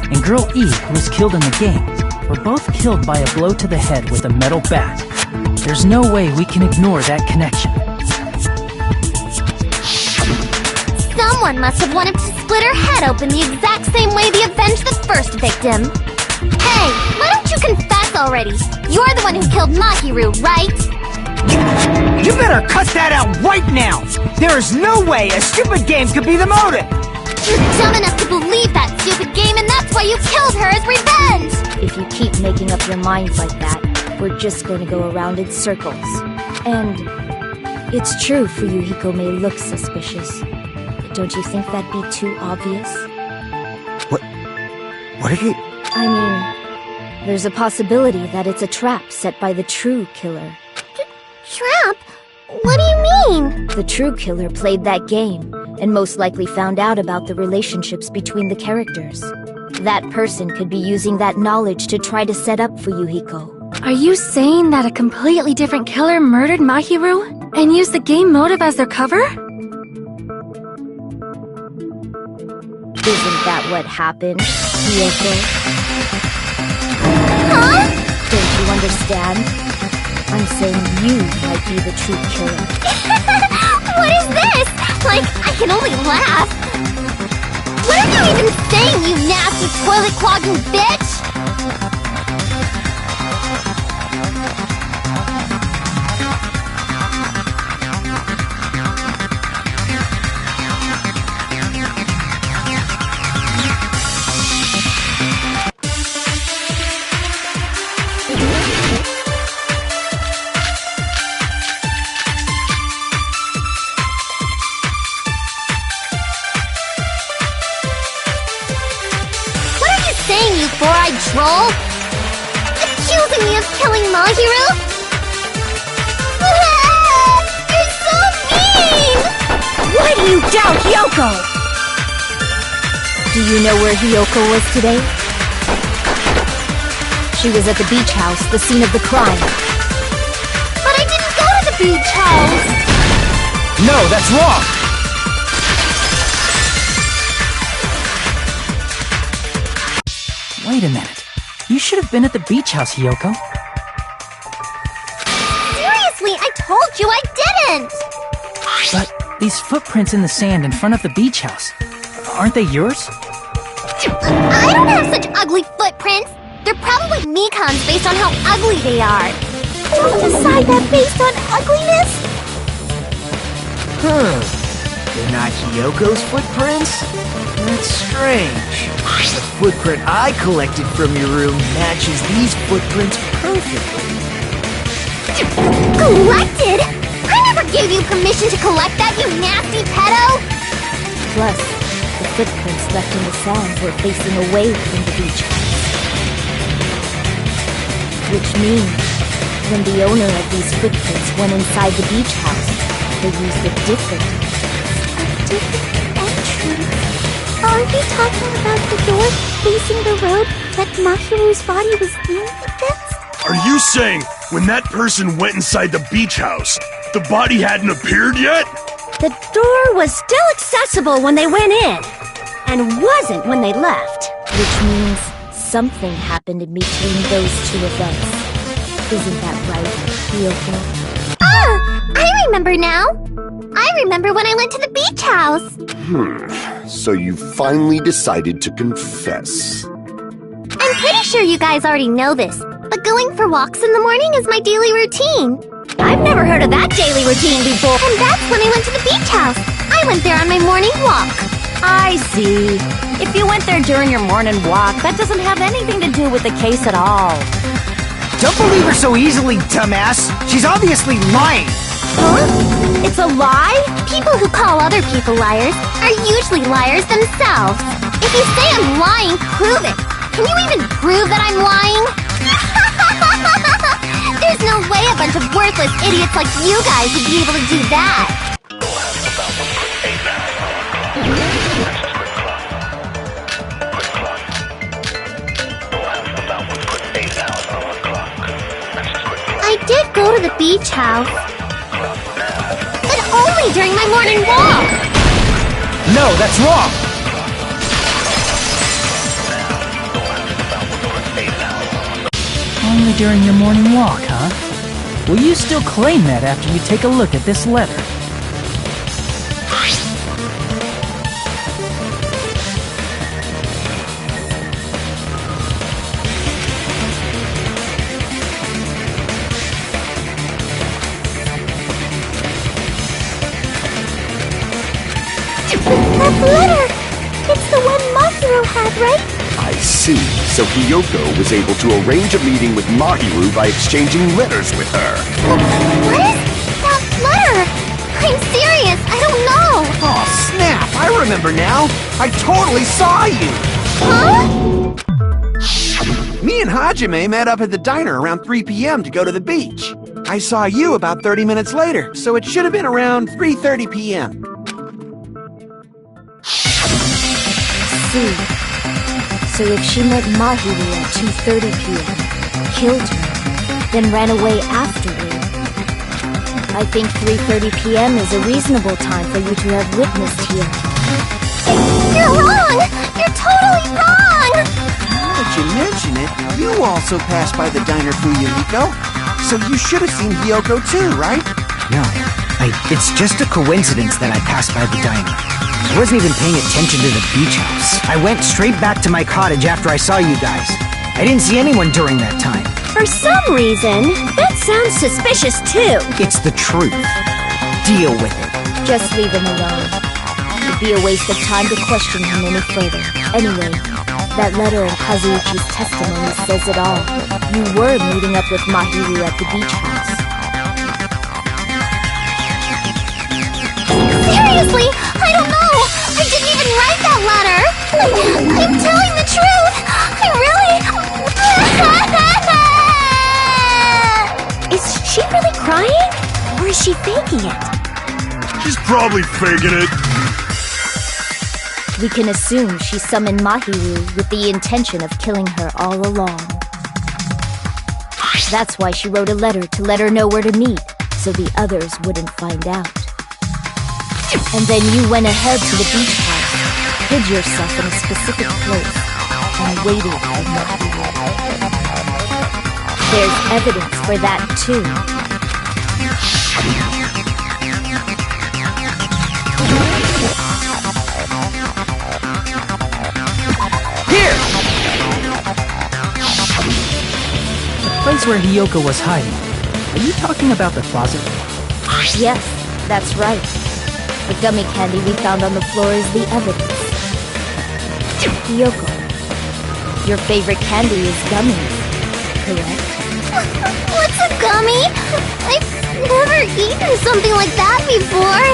and Girl E, who was killed in the game, were both killed by a blow to the head with a metal bat. There's no way we can ignore that connection. Someone must have wanted to split her head open the exact same way they avenged the first victim. Hey, why don't you confess already? You're the one who killed Mahiru, right? You better cut that out right now! There is no way a stupid game could be the motive! You're dumb enough to believe that stupid game, and that's why you killed her as revenge! If you keep making up your minds like that, we're just going to go around in circles. And it's true Fuyuhiko may look suspicious. But don't you think that'd be too obvious? What are you... I mean, there's a possibility that it's a trap set by the true killer. Trap? What do you mean? The true killer played that game, and most likely found out about the relationships between the characters. That person could be using that knowledge to try to set up Fuyuhiko. Are you saying that a completely different killer murdered Mahiru and used the game motive as their cover? Isn't that what happened, Hiyoko? Huh? Don't you understand? I'm saying you might be the true killer. What is this? Like, I can only laugh. What are you even saying, you nasty toilet-clogging bitch? Before I troll? Accusing me of killing Mahiru? You're so mean! Why do you doubt Hiyoko? Do you know where Hiyoko was today? She was at the beach house, the scene of the crime. But I didn't go to the beach house! No, that's wrong! Wait a minute. You should have been at the beach house, Hiyoko. Seriously, I told you I didn't! But these footprints in the sand in front of the beach house, aren't they yours? I don't have such ugly footprints! They're probably Mikan's based on how ugly they are. Don't decide that based on ugliness! They're not Hiyoko's footprints? That's strange. The footprint I collected from your room matches these footprints perfectly. Collected? I never gave you permission to collect that, you nasty pedo! Plus, the footprints left in the sand were facing away from the beach house. Which means, when the owner of these footprints went inside the beach house, they used a different entrance. Are we talking about the door facing the road that Mahiru's body was in? Are you saying when that person went inside the beach house, The body hadn't appeared yet? The door was still accessible when they went in, and wasn't when they left. Which means something happened in between those two events. Isn't that right, Hiyoko? Oh, I remember now. I remember when I went to the beach house. So you finally decided to confess. I'm pretty sure you guys already know this, but going for walks in the morning is my daily routine. I've never heard of that daily routine before. And that's when I went to the beach house. I went there on my morning walk. I see. If you went there during your morning walk, that doesn't have anything to do with the case at all. Don't believe her so easily, dumbass. She's obviously lying. Huh? It's a lie? People who call other people liars are usually liars themselves. If you say I'm lying, prove it. Can you even prove that I'm lying? There's no way a bunch of worthless idiots like you guys would be able to do that. I did go to the beach house, but only during my morning walk. No, that's wrong. Only during your morning walk, huh? Will you still claim that after you take a look at this letter? That letter! It's the one Mahiro had, right? I see. So Hiyoko was able to arrange a meeting with Mahiru by exchanging letters with her. What is that letter? I'm serious, I don't know. Oh, snap! I remember now. I totally saw you. Huh? Me and Hajime met up at the diner around 3 p.m. to go to the beach. I saw you about 30 minutes later, so it should have been around 3:30 p.m. See. So if she met Mahiru at 2:30 p.m., killed her, then ran away afterward, I think 3:30 p.m. is a reasonable time for you to have witnessed here. You're wrong! You're totally wrong! Now that you mention it, you also passed by the diner, Fuyuhiko. So you should have seen Hiyoko too, right? No, it's just a coincidence that I passed by the diner. I wasn't even paying attention to the beach house. I went straight back to my cottage after I saw you guys. I didn't see anyone during that time. For some reason, that sounds suspicious too. It's the truth. Deal with it. Just leave him alone. It'd be a waste of time to question him any further. Anyway, that letter in Kazuichi's testimony says it all. You were meeting up with Mahiru at the beach house. Seriously, I don't know! I didn't even write that letter! I'm telling the truth! I really... Is she really crying? Or is she faking it? She's probably faking it. We can assume she summoned Mahiru with the intention of killing her all along. That's why she wrote a letter to let her know where to meet, so the others wouldn't find out. And then you went ahead to the beach house, hid yourself in a specific place, and waited for Mahiru. There's evidence for that, too. Here! The place where Hiyoko was hiding. Are you talking about the closet? Yes, that's right. The gummy candy we found on the floor is the evidence. Hiyoko, your favorite candy is gummies, correct? What's a gummy? I've never eaten something like that before.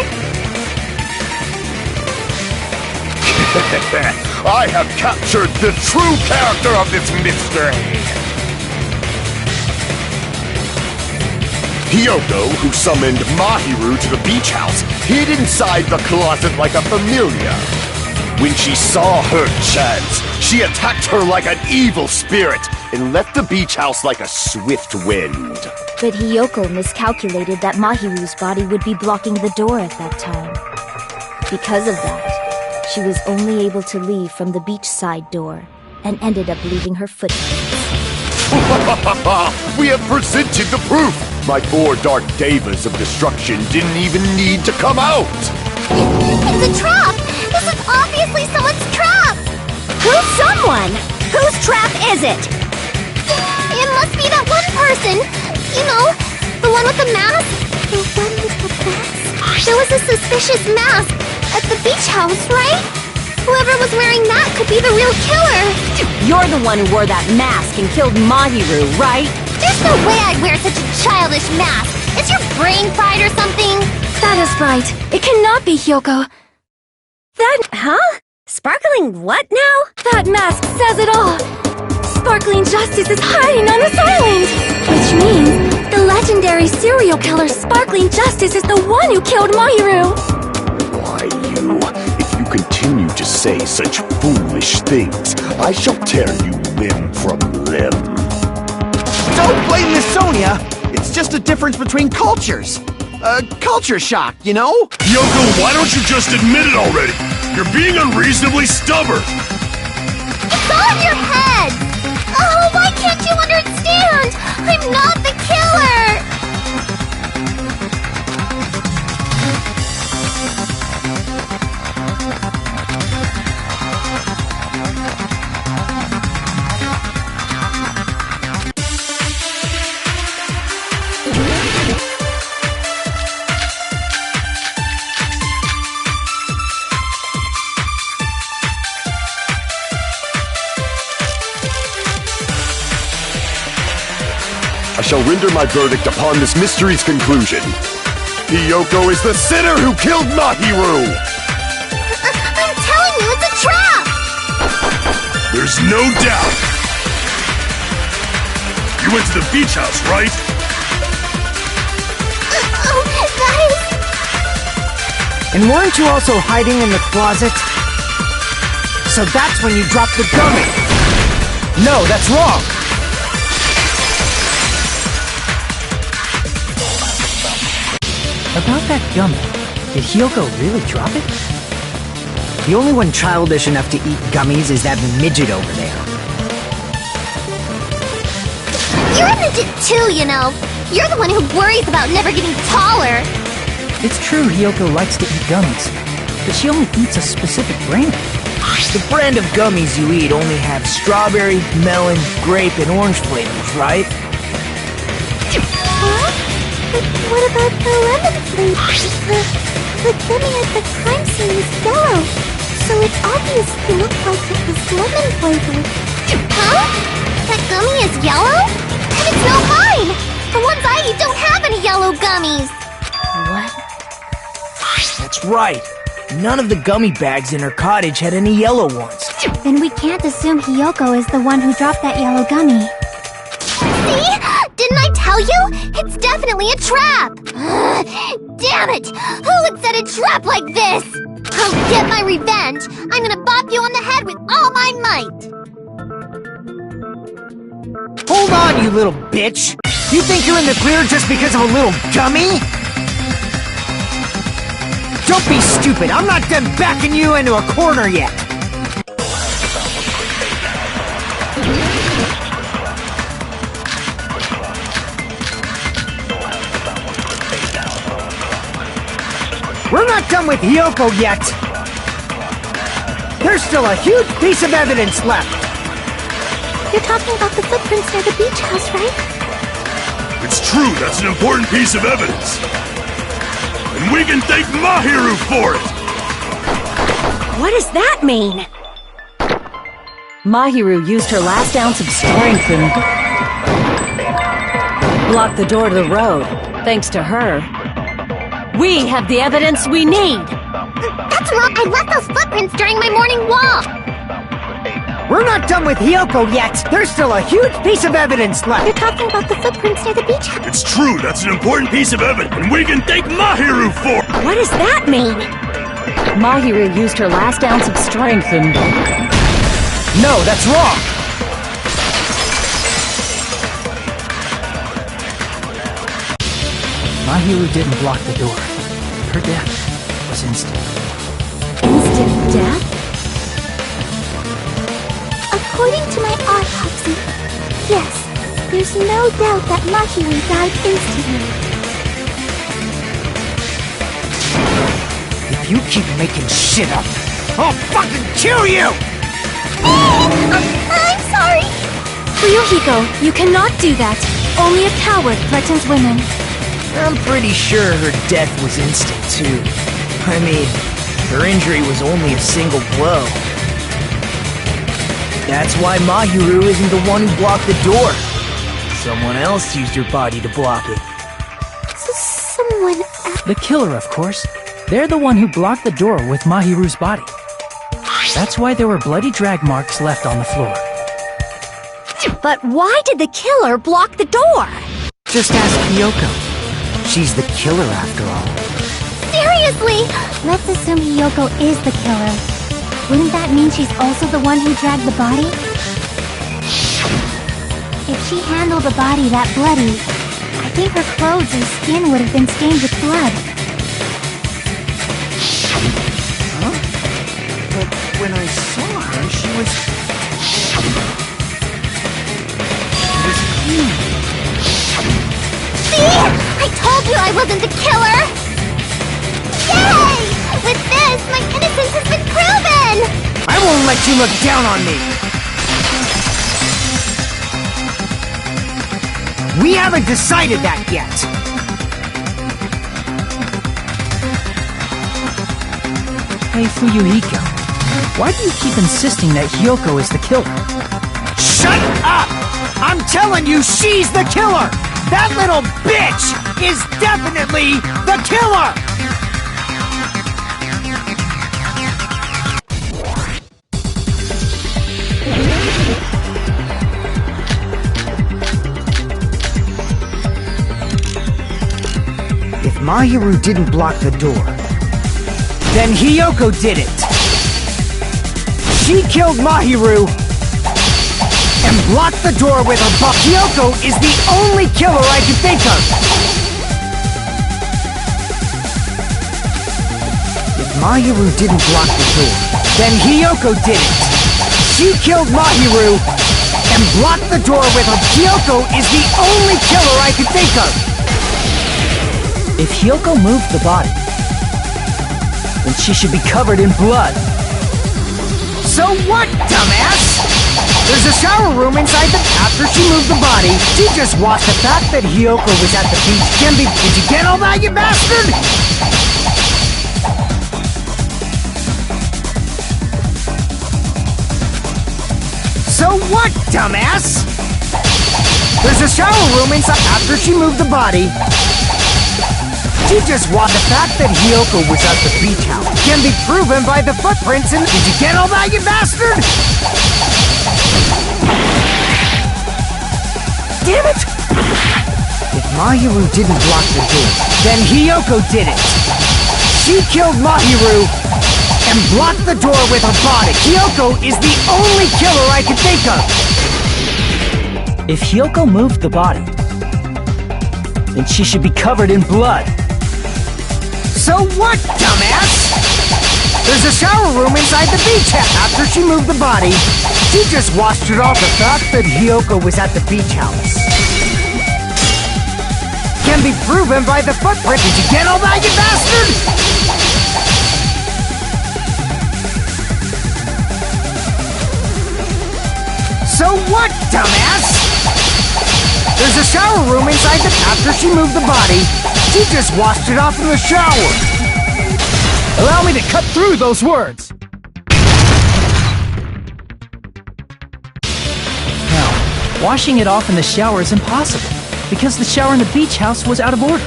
I have captured the true character of this mystery! Hiyoko, who summoned Mahiru to the beach house, hid inside the closet like a familiar. When she saw her chance, she attacked her like an evil spirit, and left the beach house like a swift wind. But Hiyoko miscalculated that Mahiru's body would be blocking the door at that time. Because of that, she was only able to leave from the beachside door and ended up leaving her footprints. We have presented the proof! My 4 dark devas of destruction didn't even need to come out! It's a trap! This is obviously someone's trap! Who's someone? Whose trap is it? It must be that one person! You know, the one with the mask? The one with the mask? There was a suspicious mask at the beach house, right? Whoever was wearing that could be the real killer! You're the one who wore that mask and killed Mahiru, right? There's no way I'd wear such a childish mask! Is your brain fried or something? That is right. It cannot be Hiyoko. Huh? Sparkling what now? That mask says it all. Sparkling Justice is hiding on this island. Which means the legendary serial killer Sparkling Justice is the one who killed Mahiru. Why, you... If you continue to say such foolish things, I shall tear you limb from limb. Don't blame Miss Sonia! It's just a difference between cultures. Culture shock, you know? Yoko, why don't you just admit it already? You're being unreasonably stubborn! It's all in your head! Oh, why can't you understand? I'm not the killer! I shall render my verdict upon this mystery's conclusion. Hiyoko is the sinner who killed Mahiru! I'm telling you, it's a trap! There's no doubt! You went to the beach house, right? Oh, that is... And weren't you also hiding in the closet? So that's when you dropped the gummy! No, that's wrong! About that gummy, did Hiyoko really drop it? The only one childish enough to eat gummies is that midget over there. You're a midget too, you know. You're the one who worries about never getting taller. It's true Hiyoko likes to eat gummies, but she only eats a specific brand. The brand of gummies you eat only have strawberry, melon, grape, and orange flavors, right? Huh? But what about the lemon flavor? The gummy at the crime scene is yellow, so it obviously looked like it was lemon flavored. Huh? That gummy is yellow? And it's not mine! The ones I eat don't have any yellow gummies! What? That's right. None of the gummy bags in her cottage had any yellow ones. Then we can't assume Hiyoko is the one who dropped that yellow gummy. See? Didn't I tell you? It's definitely a trap! Damn it! Who would set a trap like this? I'll get my revenge! I'm gonna bop you on the head with all my might! Hold on, you little bitch! You think you're in the clear just because of a little gummy? Don't be stupid! I'm not done backing you into a corner yet! We're not done with Hiyoko yet! There's still a huge piece of evidence left! You're talking about the footprints near the beach house, right? It's true, that's an important piece of evidence. And we can thank Mahiru for it! What does that mean? Mahiru used her last ounce of strength and blocked the door to the road. Thanks to her, we have the evidence we need! That's wrong! I left those footprints during my morning walk! We're not done with Hiyoko yet! There's still a huge piece of evidence left! You're talking about the footprints near the beach house. It's true, that's an important piece of evidence, and we can thank Mahiru for it! What does that mean? Mahiru used her last ounce of strength and... No, that's wrong! Mahiru didn't block the door. Her death was instant. Instant death? According to my autopsy, yes, there's no doubt that Mahiru died instantly. If you keep making shit up, I'll fucking kill you! I'm sorry. Fuyuhiko, you cannot do that. Only a coward threatens women. I'm pretty sure her death was instant, too. I mean, her injury was only a single blow. That's why Mahiru isn't the one who blocked the door. Someone else used her body to block it. Someone else. The killer, of course. They're the one who blocked the door with Mahiru's body. That's why there were bloody drag marks left on the floor. But why did the killer block the door? Just ask Hiyoko. She's the killer after all. Seriously? Let's assume Hiyoko is the killer. Wouldn't that mean she's also the one who dragged the body? If she handled the body that bloody, I think her clothes or skin would have been stained with blood. Huh? But when I saw her, she was clean. See? I told you I wasn't the killer! Yay! With this, my innocence has been proven! I won't let you look down on me! We haven't decided that yet! Hey, Fuyuhiko, why do you keep insisting that Hiyoko is the killer? Shut up! I'm telling you, she's the killer! That little bitch is definitely the killer! If Mahiru didn't block the door, then Hiyoko did it! She killed Mahiru and blocked the door with her butt. Hiyoko is the only killer I can think of! If Mahiru didn't block the door, then Hiyoko did it! She killed Mahiru and blocked the door with her. Hiyoko is the only killer I can think of! If Hiyoko moved the body, then she should be covered in blood. So what, dumbass? There's a shower room inside the... After she moved the body, she just washed the fact that Hiyoko was at the beach. Genbi, did you get all that, you bastard? So what, dumbass? There's a shower room inside... After she moved the body, she just washed the fact that Hiyoko was at the beach house. Can be proven by the footprints and... Did you get all that, you bastard? Damn it! If Mahiru didn't block the door, then Hiyoko did it. She killed Mahiru and blocked the door with her body. Hiyoko is the only killer I can think of. If Hiyoko moved the body, then she should be covered in blood. So what, dumbass? There's a shower room inside the beach house. After she moved the body, she just washed it off. The fact that Hiyoko was at the beach house can be proven by the footprint. Did you get all that, you bastard? So what, dumbass? There's a shower room inside the... After she moved the body, she just washed it off in the shower. Allow me to cut through those words! Now, washing it off in the shower is impossible, because the shower in the beach house was out of order.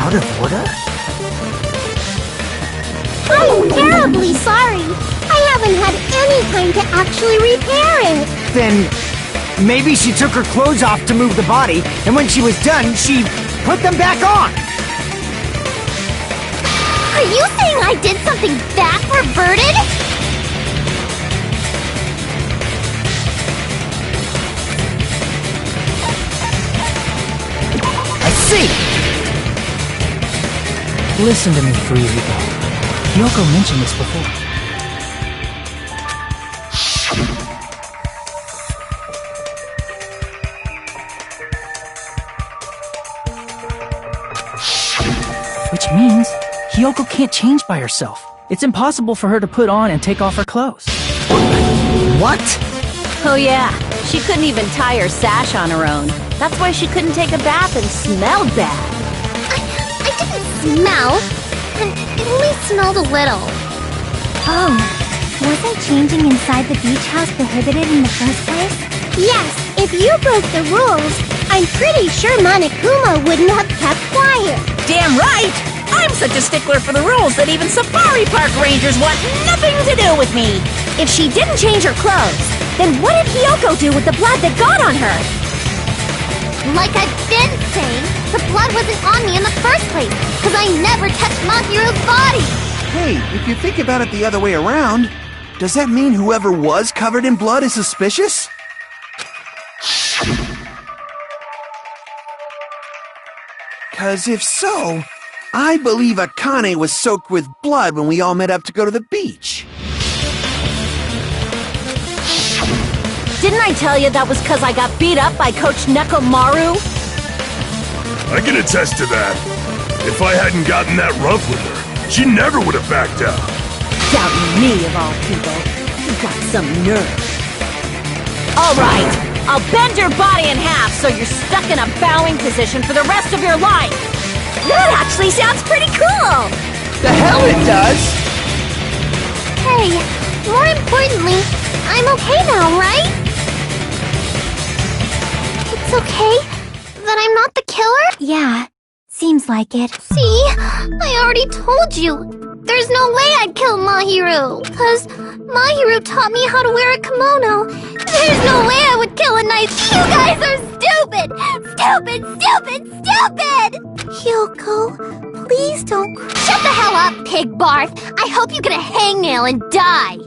Out of order? I'm terribly sorry. I haven't had any time to actually repair it. Then maybe she took her clothes off to move the body, and when she was done, she put them back on. Are you saying I did something that perverted? see! Listen to me, Fuyuhiko. Kyoko mentioned this before. Which means Kyoko can't change by herself. It's impossible for her to put on and take off her clothes. What? Oh yeah, she couldn't even tie her sash on her own. That's why she couldn't take a bath and smelled bad. I didn't smell. It only smelled a little. Oh, wasn't changing inside the beach house prohibited in the first place? Yes, if you broke the rules, I'm pretty sure Monokuma wouldn't have kept quiet. Damn right! I'm such a stickler for the rules that even safari park rangers want nothing to do with me! If she didn't change her clothes, then what did Hiyoko do with the blood that got on her? Like I've been saying, the blood wasn't on me in the first place, because I never touched Mahiru's body! Hey, if you think about it the other way around, does that mean whoever was covered in blood is suspicious? Cause if so, I believe Akane was soaked with blood when we all met up to go to the beach. Didn't I tell you that was because I got beat up by Coach Nekomaru? I can attest to that. If I hadn't gotten that rough with her, she never would have backed out. Doubting me, of all people. You got some nerve. Alright, I'll bend your body in half so you're stuck in a bowing position for the rest of your life. That actually sounds pretty cool! The hell it does! Hey, more importantly, I'm okay now, right? It's okay that I'm not the killer? Yeah, seems like it. See? I already told you. There's no way I'd kill Mahiru, because Mahiru taught me how to wear a kimono. There's no way I would kill a knight. You guys are stupid! Stupid, stupid, stupid! Hyoko, please don't cry. Shut the hell up, Pig Barf! I hope you get a hangnail and die!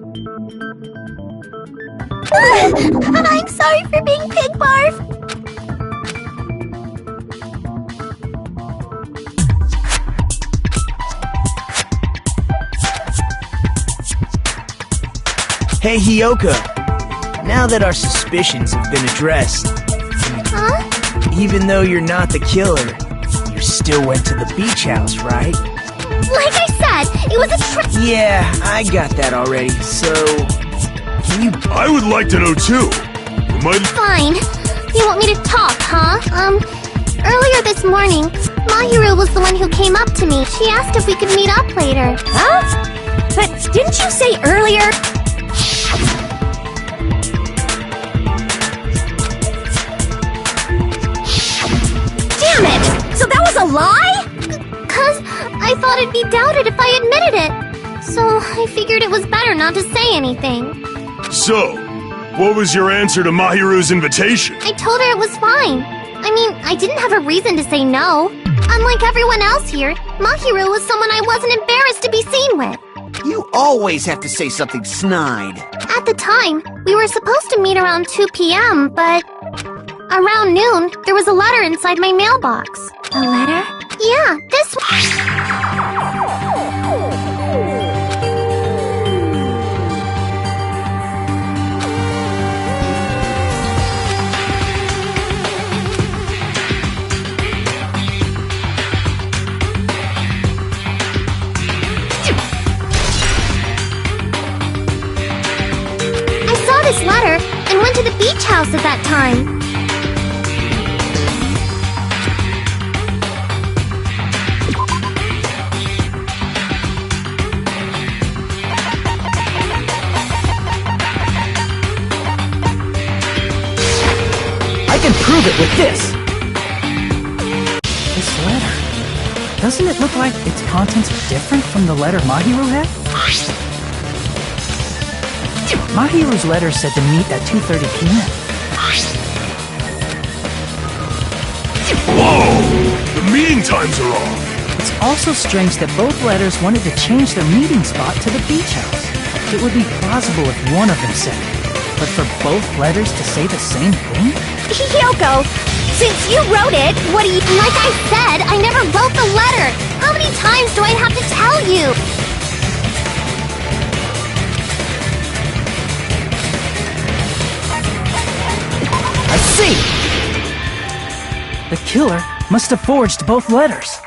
I'm sorry for being Pig Barf! Hey, Hiyoko. Now that our suspicions have been addressed, Huh? even though you're not the killer, you still went to the beach house, right? Like I said, it was a trick. Yeah, I got that already, so... Can you... I would like to know too. Might... Fine. You want me to talk, huh? Earlier this morning, Mahiru was the one who came up to me. She asked if we could meet up later. Huh? But didn't you say earlier... Damn it! So that was a lie? 'Cause I thought it'd be doubted if I admitted it. So I figured it was better not to say anything. So, what was your answer to Mahiru's invitation? I told her it was fine. I mean, I didn't have a reason to say no. Unlike everyone else here, Mahiru was someone I wasn't embarrassed to be seen with. You always have to say something snide. At the time, we were supposed to meet around 2 p.m., but... around noon, there was a letter inside my mailbox. A letter? Yeah, this one. I saw this letter and went to the beach house at that time. I can prove it with this! This letter. Doesn't it look like its contents are different from the letter Mahiru had? Mahiru's letter said to meet at 2:30 p.m. Whoa! The meeting times are off! It's also strange that both letters wanted to change their meeting spot to the beach house. It would be plausible if one of them said it, but for both letters to say the same thing? Hiyoko, Since you wrote it, what do you... Like I said, I never wrote the letter! How many times do I have to tell you? I see! The killer must have forged both letters.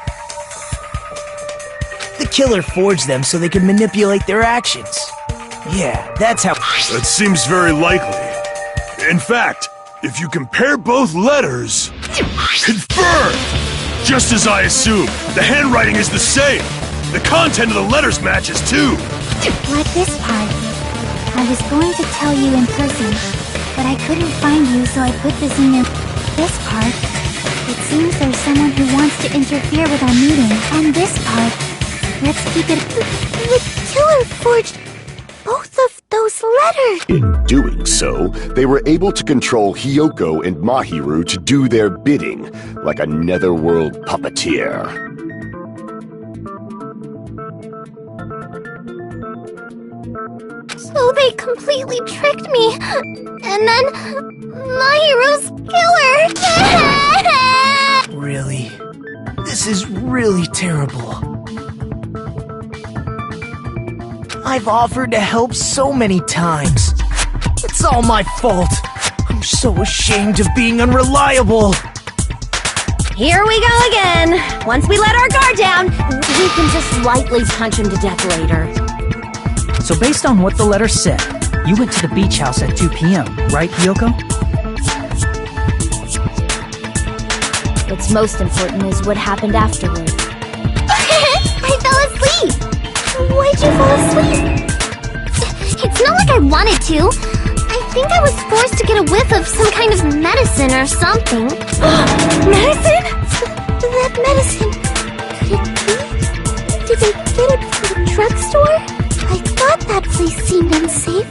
The killer forged them so they could manipulate their actions. Yeah, that's how... That seems very likely. In fact, if you compare both letters... Confirmed! Just as I assumed, the handwriting is the same. The content of the letters matches too. Like this part. I was going to tell you in person, but I couldn't find you, so I put this in this part. It seems there's someone who wants to interfere with our meeting. And this part. Let's keep it... The killer forged both of those letters! In doing so, they were able to control Hiyoko and Mahiru to do their bidding, like a netherworld puppeteer. So they completely tricked me. And then... Mahiru's killer! Really? This is really terrible. I've offered to help so many times. It's all my fault. I'm so ashamed of being unreliable. Here we go again. Once we let our guard down, we can just lightly punch him to death later. So based on what the letter said, you went to the beach house at 2 p.m., right, Hiyoko? What's most important is what happened afterward. I fell asleep! Why'd you fall asleep? It's not like I wanted to. I think I was forced to get a whiff of some kind of medicine or something. Medicine? That medicine. Could it be? Did they get it from the drugstore? I thought that place seemed unsafe.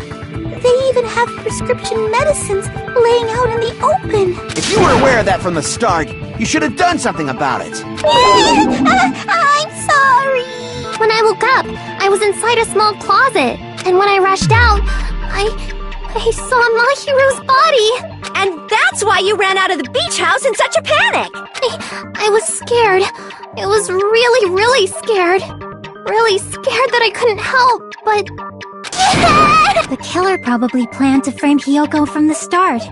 They even have prescription medicines laying out in the open. If you were aware of that from the start, you should have done something about it. I'm sorry. When I woke up, I was inside a small closet. And when I rushed out, I saw Mahiru's body. And that's why you ran out of the beach house in such a panic! I was scared. I was really, really scared. Really scared that I couldn't help, but... The killer probably planned to frame Hiyoko from the start.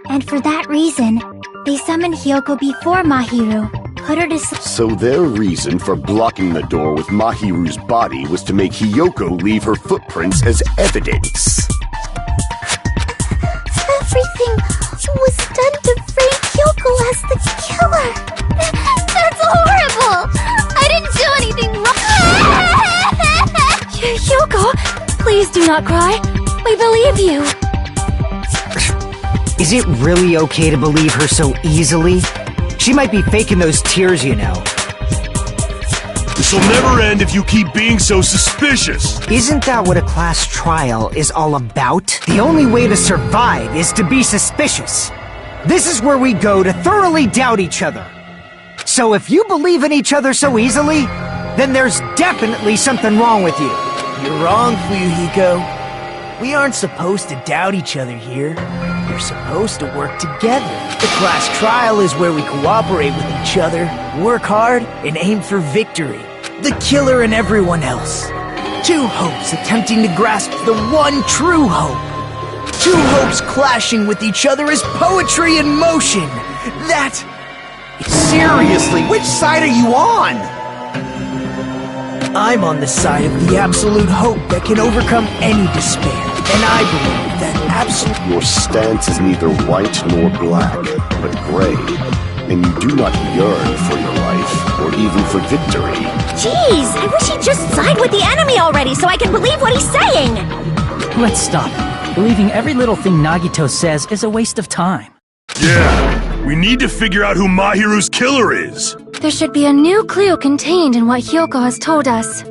And for that reason, they summoned Hiyoko before Mahiru, put her to... So their reason for blocking the door with Mahiru's body was to make Hiyoko leave her footprints as evidence. Everything was done to frame Hiyoko as the killer. That's horrible! I didn't do anything wrong! Hiyoko, please do not cry. We believe you. Is it really okay to believe her so easily? She might be faking those tears, you know. This'll never end if you keep being so suspicious. Isn't that what a class trial is all about? The only way to survive is to be suspicious. This is where we go to thoroughly doubt each other. So if you believe in each other so easily, then there's definitely something wrong with you. You're wrong, Fuyuhiko. We aren't supposed to doubt each other here. We're supposed to work together. The class trial is where we cooperate with each other, work hard, and aim for victory. The killer and everyone else. Two hopes attempting to grasp the one true hope. Two hopes clashing with each other is poetry in motion. That... Seriously, which side are you on? I'm on the side of the absolute hope that can overcome any despair. And I believe that absolute... Your stance is neither white nor black, but gray. And you do not yearn for your life, or even for victory. Jeez, I wish he'd just side with the enemy already so I can believe what he's saying! Let's stop it. Believing every little thing Nagito says is a waste of time. Yeah, we need to figure out who Mahiru's killer is. There should be a new clue contained in what Hiyoko has told us.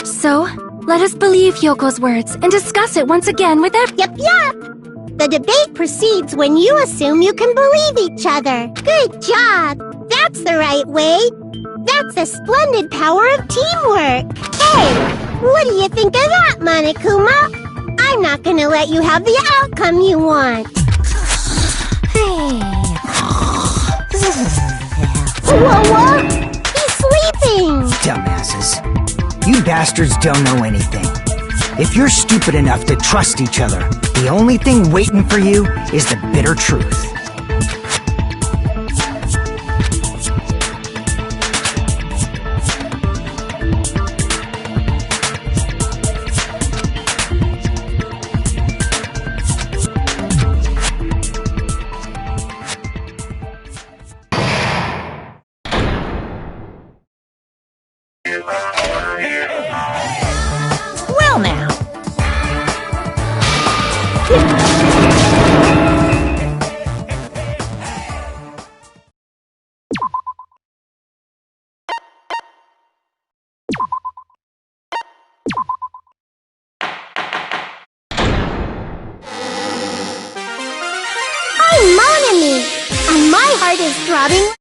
So, let us believe Hyoko's words and discuss it once again with Yep. The debate proceeds when you assume you can believe each other. Good job. That's the right way. That's the splendid power of teamwork. Hey, what do you think of that, Monokuma? I'm not gonna let you have the outcome you want. Hey, bastards don't know anything. If you're stupid enough to trust each other, the only thing waiting for you is the bitter truth. Well now. I'm Mon-Ami, and my heart is throbbing